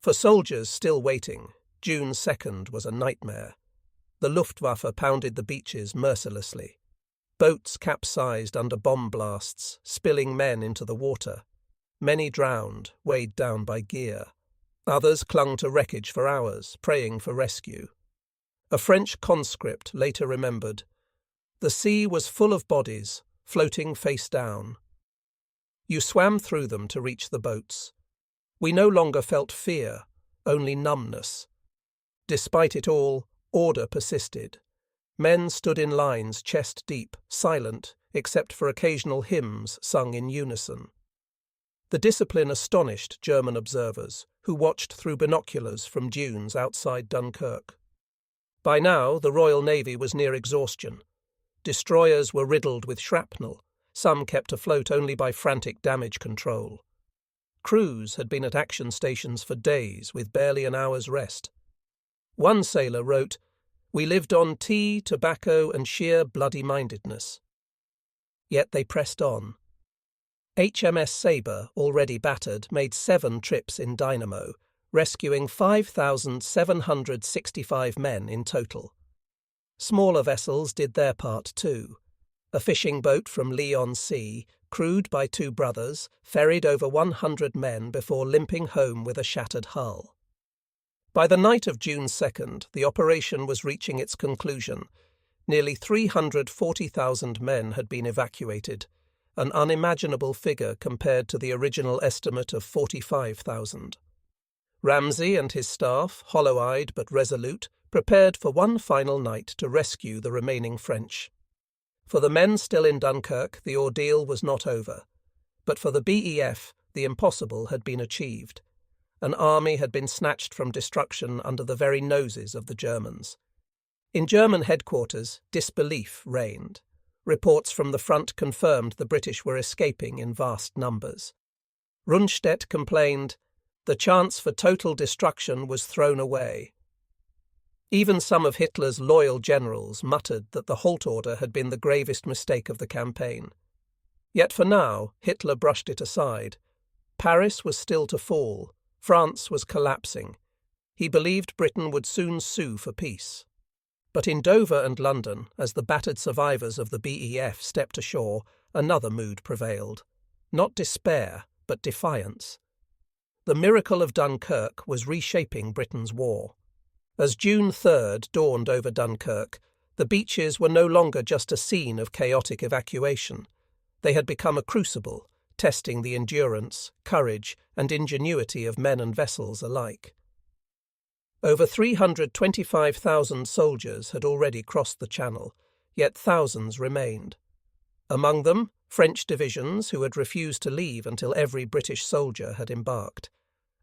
For soldiers still waiting, June 2nd was a nightmare. The Luftwaffe pounded the beaches mercilessly. Boats capsized under bomb blasts, spilling men into the water. Many drowned, weighed down by gear. Others clung to wreckage for hours, praying for rescue. A French conscript later remembered, "The sea was full of bodies, floating face down. You swam through them to reach the boats. We no longer felt fear, only numbness. Despite it all, order persisted. Men stood in lines chest deep, silent, except for occasional hymns sung in unison. The discipline astonished German observers, who watched through binoculars from dunes outside Dunkirk. By now, the Royal Navy was near exhaustion. Destroyers were riddled with shrapnel, some kept afloat only by frantic damage control. Crews had been at action stations for days with barely an hour's rest. One sailor wrote, "We lived on tea, tobacco, and sheer bloody-mindedness." Yet they pressed on. HMS Sabre, already battered, made 7 trips in Dynamo, rescuing 5,765 men in total. Smaller vessels did their part too. A fishing boat from Lee-on-Sea crewed by two brothers, ferried over 100 men before limping home with a shattered hull. By the night of June 2nd, the operation was reaching its conclusion. Nearly 340,000 men had been evacuated, an unimaginable figure compared to the original estimate of 45,000. Ramsay and his staff, hollow-eyed but resolute, prepared for one final night to rescue the remaining French. For the men still in Dunkirk, the ordeal was not over. But for the BEF, the impossible had been achieved. An army had been snatched from destruction under the very noses of the Germans. In German headquarters, disbelief reigned. Reports from the front confirmed the British were escaping in vast numbers. Rundstedt complained, "The chance for total destruction was thrown away." Even some of Hitler's loyal generals muttered that the Halt Order had been the gravest mistake of the campaign. Yet for now, Hitler brushed it aside. Paris was still to fall. France was collapsing. He believed Britain would soon sue for peace. But in Dover and London, as the battered survivors of the BEF stepped ashore, another mood prevailed. Not despair, but defiance. The miracle of Dunkirk was reshaping Britain's war. As June 3rd dawned over Dunkirk, the beaches were no longer just a scene of chaotic evacuation. They had become a crucible, testing the endurance, courage, and ingenuity of men and vessels alike. Over 325,000 soldiers had already crossed the Channel, yet thousands remained. Among them, French divisions who had refused to leave until every British soldier had embarked,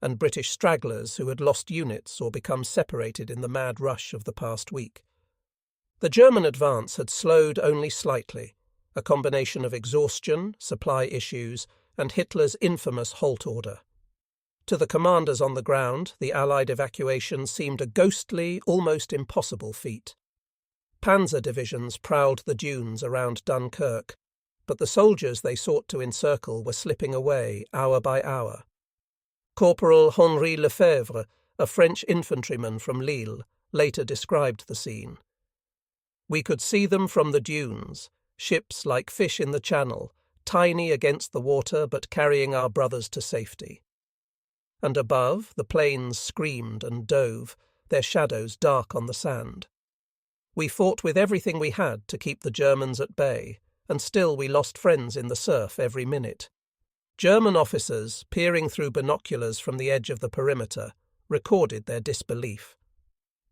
and British stragglers who had lost units or become separated in the mad rush of the past week. The German advance had slowed only slightly, a combination of exhaustion, supply issues, and Hitler's infamous Halt Order. To the commanders on the ground, the Allied evacuation seemed a ghostly, almost impossible feat. Panzer divisions prowled the dunes around Dunkirk, but the soldiers they sought to encircle were slipping away hour by hour. Corporal Henri Lefebvre, a French infantryman from Lille, later described the scene. "We could see them from the dunes, ships like fish in the channel, tiny against the water but carrying our brothers to safety. And above, the planes screamed and dove, their shadows dark on the sand. We fought with everything we had to keep the Germans at bay, and still we lost friends in the surf every minute." German officers, peering through binoculars from the edge of the perimeter, recorded their disbelief.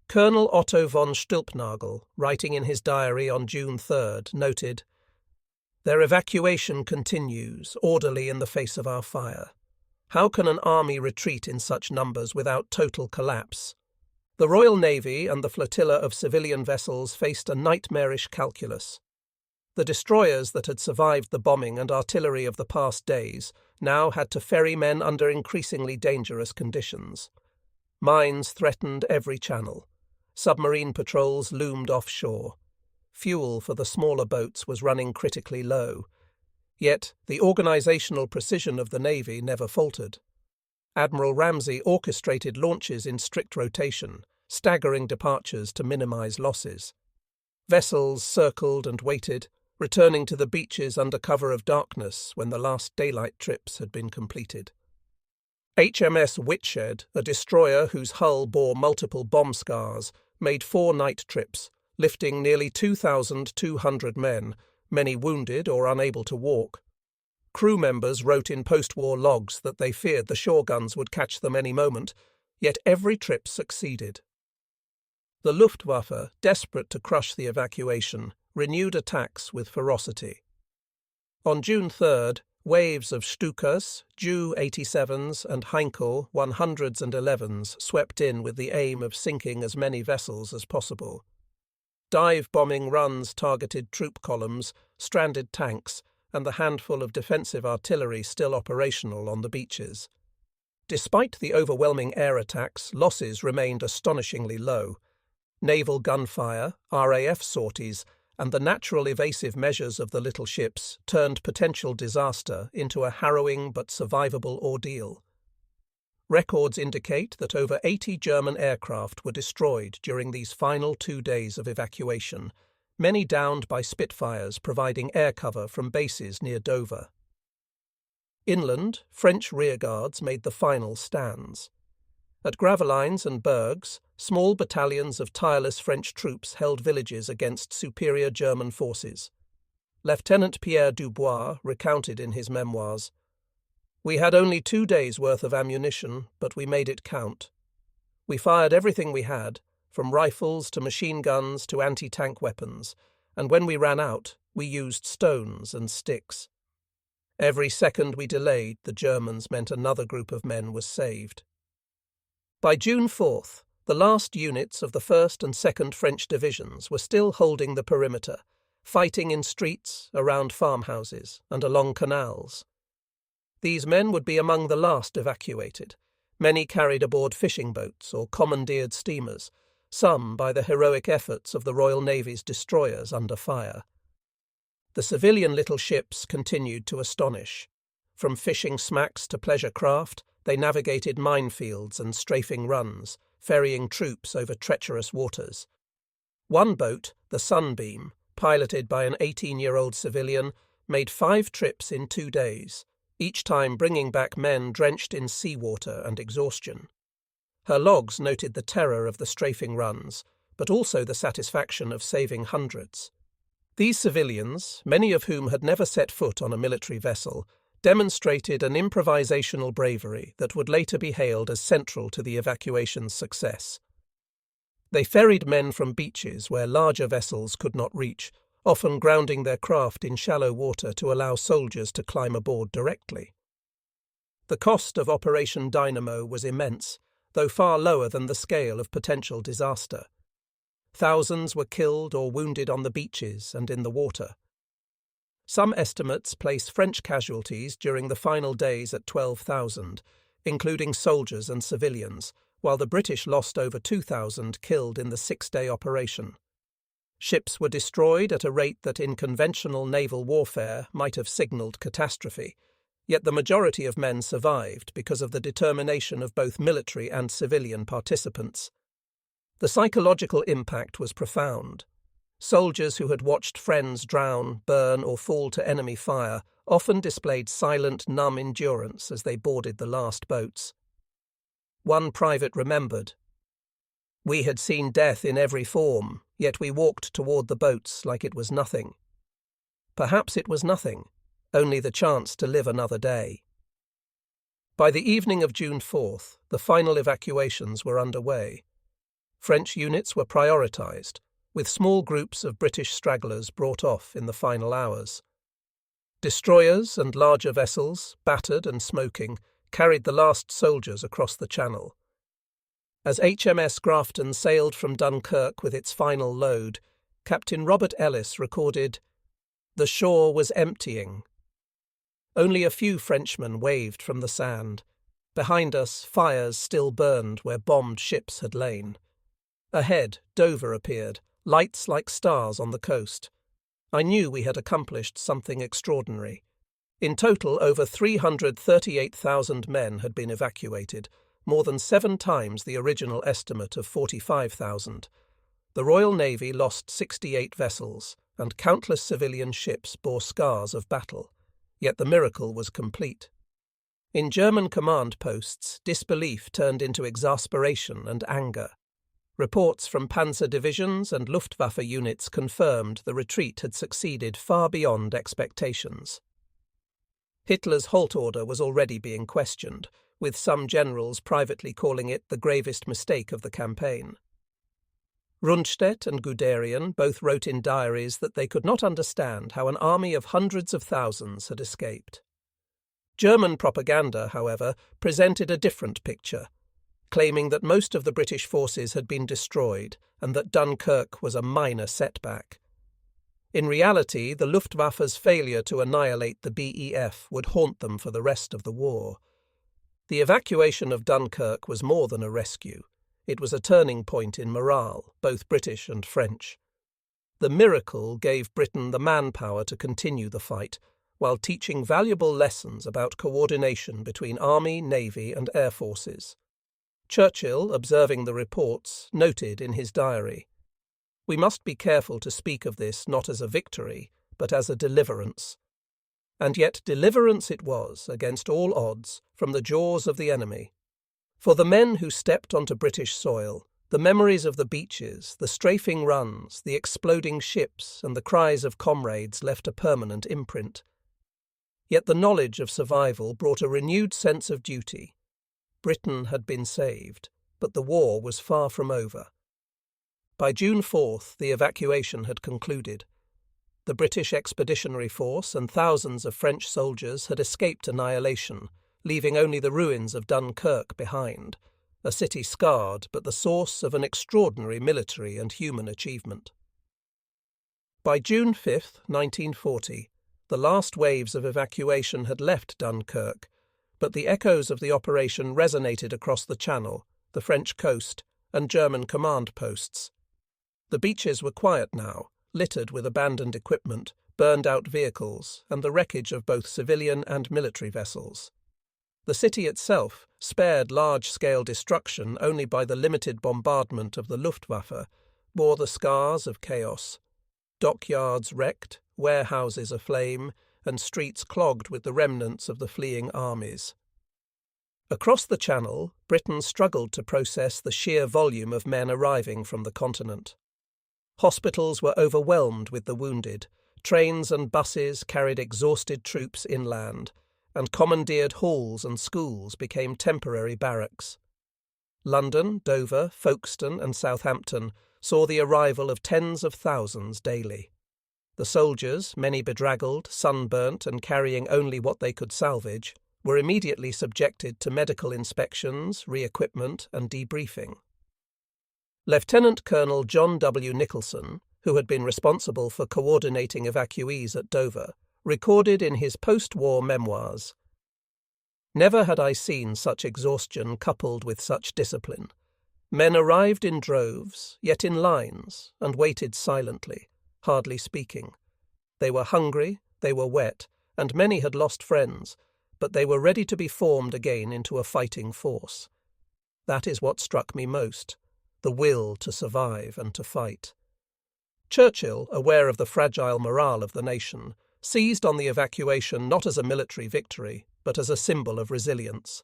Colonel Otto von Stülpnagel, writing in his diary on June 3rd, noted, "Their evacuation continues, orderly in the face of our fire. How can an army retreat in such numbers without total collapse?" The Royal Navy and the flotilla of civilian vessels faced a nightmarish calculus. The destroyers that had survived the bombing and artillery of the past days now had to ferry men under increasingly dangerous conditions. Mines threatened every channel. Submarine patrols loomed offshore. Fuel for the smaller boats was running critically low. Yet the organizational precision of the Navy never faltered. Admiral Ramsay orchestrated launches in strict rotation, staggering departures to minimize losses. Vessels circled and waited, returning to the beaches under cover of darkness when the last daylight trips had been completed. HMS Whitshed, a destroyer whose hull bore multiple bomb scars, made 4 night trips, lifting nearly 2,200 men, many wounded or unable to walk. Crew members wrote in post-war logs that they feared the shore guns would catch them any moment, yet every trip succeeded. The Luftwaffe, desperate to crush the evacuation, renewed attacks with ferocity. On June 3rd, waves of Stukas, Ju-87s and Heinkel 100s and 11s swept in with the aim of sinking as many vessels as possible. Dive-bombing runs targeted troop columns, stranded tanks, and the handful of defensive artillery still operational on the beaches. Despite the overwhelming air attacks, losses remained astonishingly low. Naval gunfire, RAF sorties, and the natural evasive measures of the little ships turned potential disaster into a harrowing but survivable ordeal. Records indicate that over 80 German aircraft were destroyed during these final 2 days of evacuation, many downed by Spitfires providing air cover from bases near Dover. Inland, French rearguards made the final stands. At Gravelines and Bergs, small battalions of tireless French troops held villages against superior German forces. Lieutenant Pierre Dubois recounted in his memoirs, "We had only 2 days' worth of ammunition, but we made it count. We fired everything we had, from rifles to machine guns to anti-tank weapons, and when we ran out, we used stones and sticks. Every second we delayed the Germans meant another group of men was saved." By June 4th, the last units of the 1st and 2nd French divisions were still holding the perimeter, fighting in streets, around farmhouses, and along canals. These men would be among the last evacuated. Many carried aboard fishing boats or commandeered steamers, some by the heroic efforts of the Royal Navy's destroyers under fire. The civilian little ships continued to astonish. From fishing smacks to pleasure craft, they navigated minefields and strafing runs, ferrying troops over treacherous waters. One boat, the Sunbeam, piloted by an 18-year-old civilian, made 5 trips in 2 days, each time bringing back men drenched in seawater and exhaustion. Her logs noted the terror of the strafing runs, but also the satisfaction of saving hundreds. These civilians, many of whom had never set foot on a military vessel, demonstrated an improvisational bravery that would later be hailed as central to the evacuation's success. They ferried men from beaches where larger vessels could not reach, often grounding their craft in shallow water to allow soldiers to climb aboard directly. The cost of Operation Dynamo was immense, though far lower than the scale of potential disaster. Thousands were killed or wounded on the beaches and in the water. Some estimates place French casualties during the final days at 12,000, including soldiers and civilians, while the British lost over 2,000 killed in the 6-day operation. Ships were destroyed at a rate that in conventional naval warfare might have signalled catastrophe, yet the majority of men survived because of the determination of both military and civilian participants. The psychological impact was profound. Soldiers who had watched friends drown, burn, or fall to enemy fire often displayed silent, numb endurance as they boarded the last boats. One private remembered, "We had seen death in every form, yet we walked toward the boats like it was nothing." Perhaps it was nothing, only the chance to live another day. By the evening of June 4th, the final evacuations were underway. French units were prioritised, with small groups of British stragglers brought off in the final hours. Destroyers and larger vessels, battered and smoking, carried the last soldiers across the Channel. As HMS Grafton sailed from Dunkirk with its final load, Captain Robert Ellis recorded, "The shore was emptying. Only a few Frenchmen waved from the sand. Behind us, fires still burned where bombed ships had lain. Ahead, Dover appeared, lights like stars on the coast. I knew we had accomplished something extraordinary. In total, over 338,000 men had been evacuated, more than 7 times the original estimate of 45,000. The Royal Navy lost 68 vessels, and countless civilian ships bore scars of battle. Yet the miracle was complete. In German command posts, disbelief turned into exasperation and anger. Reports from panzer divisions and Luftwaffe units confirmed the retreat had succeeded far beyond expectations. Hitler's Halt Order was already being questioned, with some generals privately calling it the gravest mistake of the campaign. Rundstedt and Guderian both wrote in diaries that they could not understand how an army of hundreds of thousands had escaped. German propaganda, however, presented a different picture, claiming that most of the British forces had been destroyed and that Dunkirk was a minor setback. In reality, the Luftwaffe's failure to annihilate the BEF would haunt them for the rest of the war. The evacuation of Dunkirk was more than a rescue. It was a turning point in morale, both British and French. The miracle gave Britain the manpower to continue the fight, while teaching valuable lessons about coordination between army, navy, and air forces. Churchill, observing the reports, noted in his diary, "We must be careful to speak of this not as a victory, but as a deliverance. And yet deliverance it was, against all odds, from the jaws of the enemy. For the men who stepped onto British soil, the memories of the beaches, the strafing runs, the exploding ships, and the cries of comrades left a permanent imprint. Yet the knowledge of survival brought a renewed sense of duty. Britain had been saved, but the war was far from over. By June 4th, the evacuation had concluded. The British Expeditionary Force and thousands of French soldiers had escaped annihilation, leaving only the ruins of Dunkirk behind, a city scarred but the source of an extraordinary military and human achievement. By June 5, 1940, the last waves of evacuation had left Dunkirk, but the echoes of the operation resonated across the Channel, the French coast, and German command posts. The beaches were quiet now, littered with abandoned equipment, burned-out vehicles, and the wreckage of both civilian and military vessels. The city itself, spared large-scale destruction only by the limited bombardment of the Luftwaffe, bore the scars of chaos. Dockyards wrecked, warehouses aflame, and streets clogged with the remnants of the fleeing armies. Across the Channel, Britain struggled to process the sheer volume of men arriving from the continent. Hospitals were overwhelmed with the wounded, trains and buses carried exhausted troops inland, and commandeered halls and schools became temporary barracks. London, Dover, Folkestone and Southampton saw the arrival of tens of thousands daily. The soldiers, many bedraggled, sunburnt and carrying only what they could salvage, were immediately subjected to medical inspections, re-equipment and debriefing. Lieutenant Colonel John W. Nicholson, who had been responsible for coordinating evacuees at Dover, recorded in his post-war memoirs, "Never had I seen such exhaustion coupled with such discipline. Men arrived in droves, yet in lines, and waited silently, hardly speaking. They were hungry, they were wet, and many had lost friends, but they were ready to be formed again into a fighting force. That is what struck me most, the will to survive and to fight." Churchill, aware of the fragile morale of the nation, seized on the evacuation not as a military victory, but as a symbol of resilience.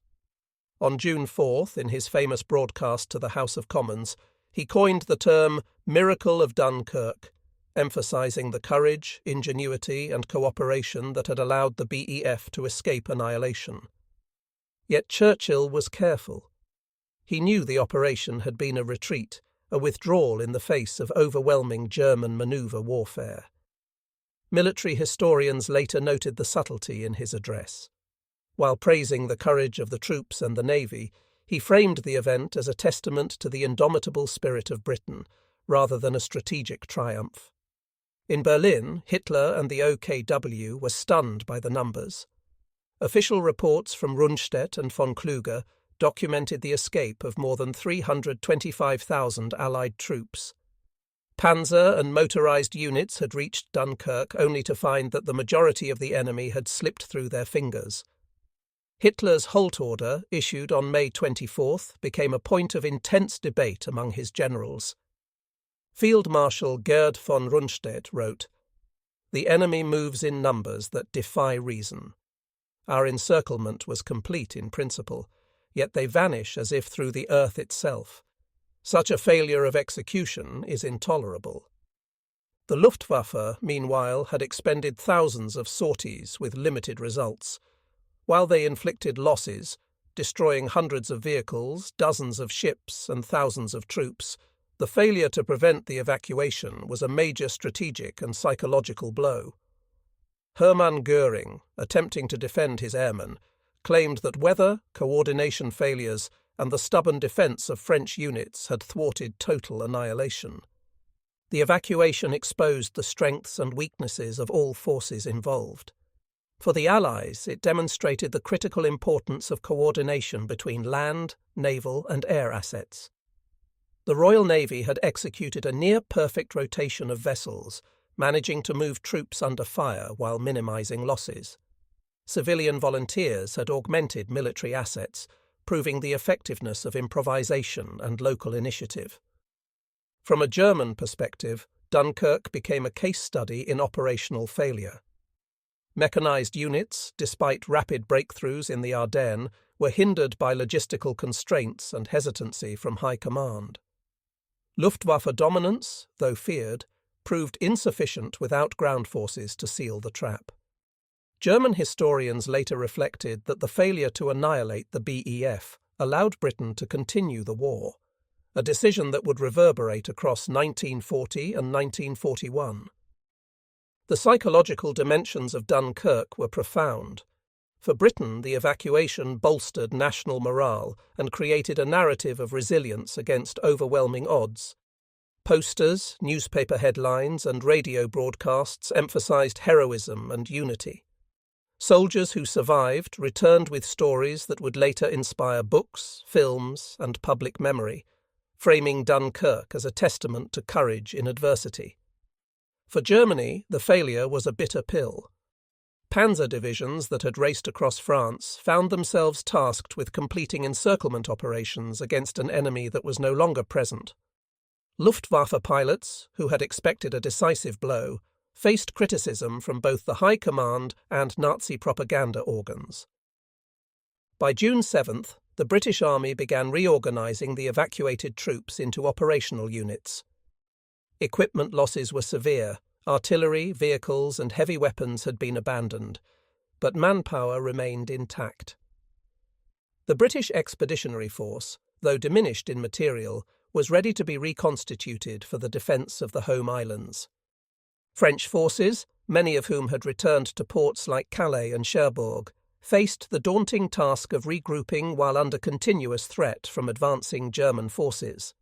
On June 4th, in his famous broadcast to the House of Commons, he coined the term "Miracle of Dunkirk," emphasizing the courage, ingenuity and cooperation that had allowed the BEF to escape annihilation. Yet Churchill was careful. He knew the operation had been a retreat, a withdrawal in the face of overwhelming German maneuver warfare. Military historians later noted the subtlety in his address. While praising the courage of the troops and the navy, he framed the event as a testament to the indomitable spirit of Britain, rather than a strategic triumph. In Berlin, Hitler and the OKW were stunned by the numbers. Official reports from Rundstedt and von Kluge documented the escape of more than 325,000 Allied troops. Panzer and motorized units had reached Dunkirk only to find that the majority of the enemy had slipped through their fingers. Hitler's Halt Order, issued on May 24th, became a point of intense debate among his generals. Field Marshal Gerd von Rundstedt wrote, "The enemy moves in numbers that defy reason. Our encirclement was complete in principle, yet they vanish as if through the earth itself. Such a failure of execution is intolerable." The Luftwaffe, meanwhile, had expended thousands of sorties with limited results. While they inflicted losses, destroying hundreds of vehicles, dozens of ships, and thousands of troops, the failure to prevent the evacuation was a major strategic and psychological blow. Hermann Göring, attempting to defend his airmen, claimed that weather, coordination failures, and the stubborn defence of French units had thwarted total annihilation. The evacuation exposed the strengths and weaknesses of all forces involved. For the Allies, it demonstrated the critical importance of coordination between land, naval, and air assets. The Royal Navy had executed a near-perfect rotation of vessels, managing to move troops under fire while minimising losses. Civilian volunteers had augmented military assets, proving the effectiveness of improvisation and local initiative. From a German perspective, Dunkirk became a case study in operational failure. Mechanized units, despite rapid breakthroughs in the Ardennes, were hindered by logistical constraints and hesitancy from high command. Luftwaffe dominance, though feared, proved insufficient without ground forces to seal the trap. German historians later reflected that the failure to annihilate the BEF allowed Britain to continue the war, a decision that would reverberate across 1940 and 1941. The psychological dimensions of Dunkirk were profound. For Britain, the evacuation bolstered national morale and created a narrative of resilience against overwhelming odds. Posters, newspaper headlines, and radio broadcasts emphasized heroism and unity. Soldiers who survived returned with stories that would later inspire books, films, and public memory, framing Dunkirk as a testament to courage in adversity. For Germany, the failure was a bitter pill. Panzer divisions that had raced across France found themselves tasked with completing encirclement operations against an enemy that was no longer present. Luftwaffe pilots, who had expected a decisive blow, faced criticism from both the High Command and Nazi propaganda organs. By June 7th, the British Army began reorganising the evacuated troops into operational units. Equipment losses were severe. Artillery, vehicles, and heavy weapons had been abandoned, but manpower remained intact. The British Expeditionary Force, though diminished in material, was ready to be reconstituted for the defence of the home islands. French forces, many of whom had returned to ports like Calais and Cherbourg, faced the daunting task of regrouping while under continuous threat from advancing German forces.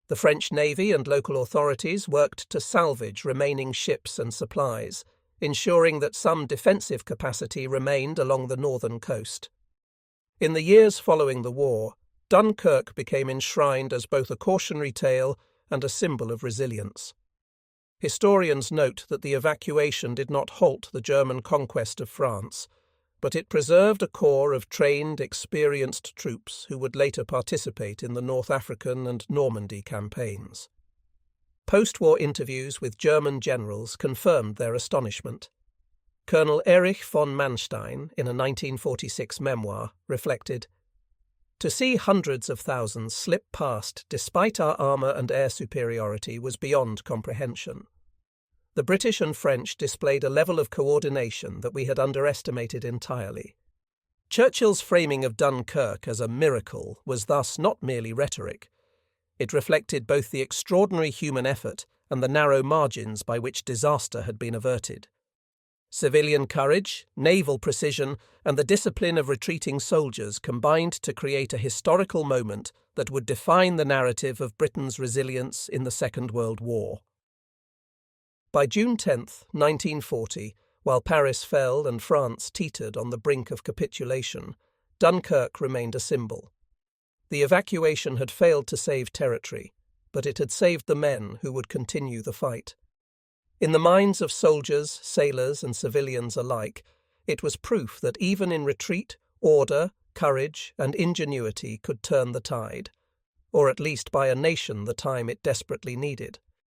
The French Navy and local authorities worked to salvage remaining ships and supplies, ensuring that some defensive capacity remained along the northern coast. In the years following the war, Dunkirk became enshrined as both a cautionary tale and a symbol of resilience. Historians note that the evacuation did not halt the German conquest of France, but it preserved a corps of trained, experienced troops who would later participate in the North African and Normandy campaigns. Post-war interviews with German generals confirmed their astonishment. Colonel Erich von Manstein, in a 1946 memoir, reflected, "To see hundreds of thousands slip past despite our armour and air superiority was beyond comprehension. The British and French displayed a level of coordination that we had underestimated entirely." Churchill's framing of Dunkirk as a miracle was thus not merely rhetoric. It reflected both the extraordinary human effort and the narrow margins by which disaster had been averted. Civilian courage, naval precision, and the discipline of retreating soldiers combined to create a historical moment that would define the narrative of Britain's resilience in the Second World War. By June 10, 1940, while Paris fell and France teetered on the brink of capitulation, Dunkirk remained a symbol. The evacuation had failed to save territory, but it had saved the men who would continue the fight. In the minds of soldiers, sailors, and civilians alike, it was proof that even in retreat, order, courage, and ingenuity could turn the tide, or at least buy a nation the time it desperately needed.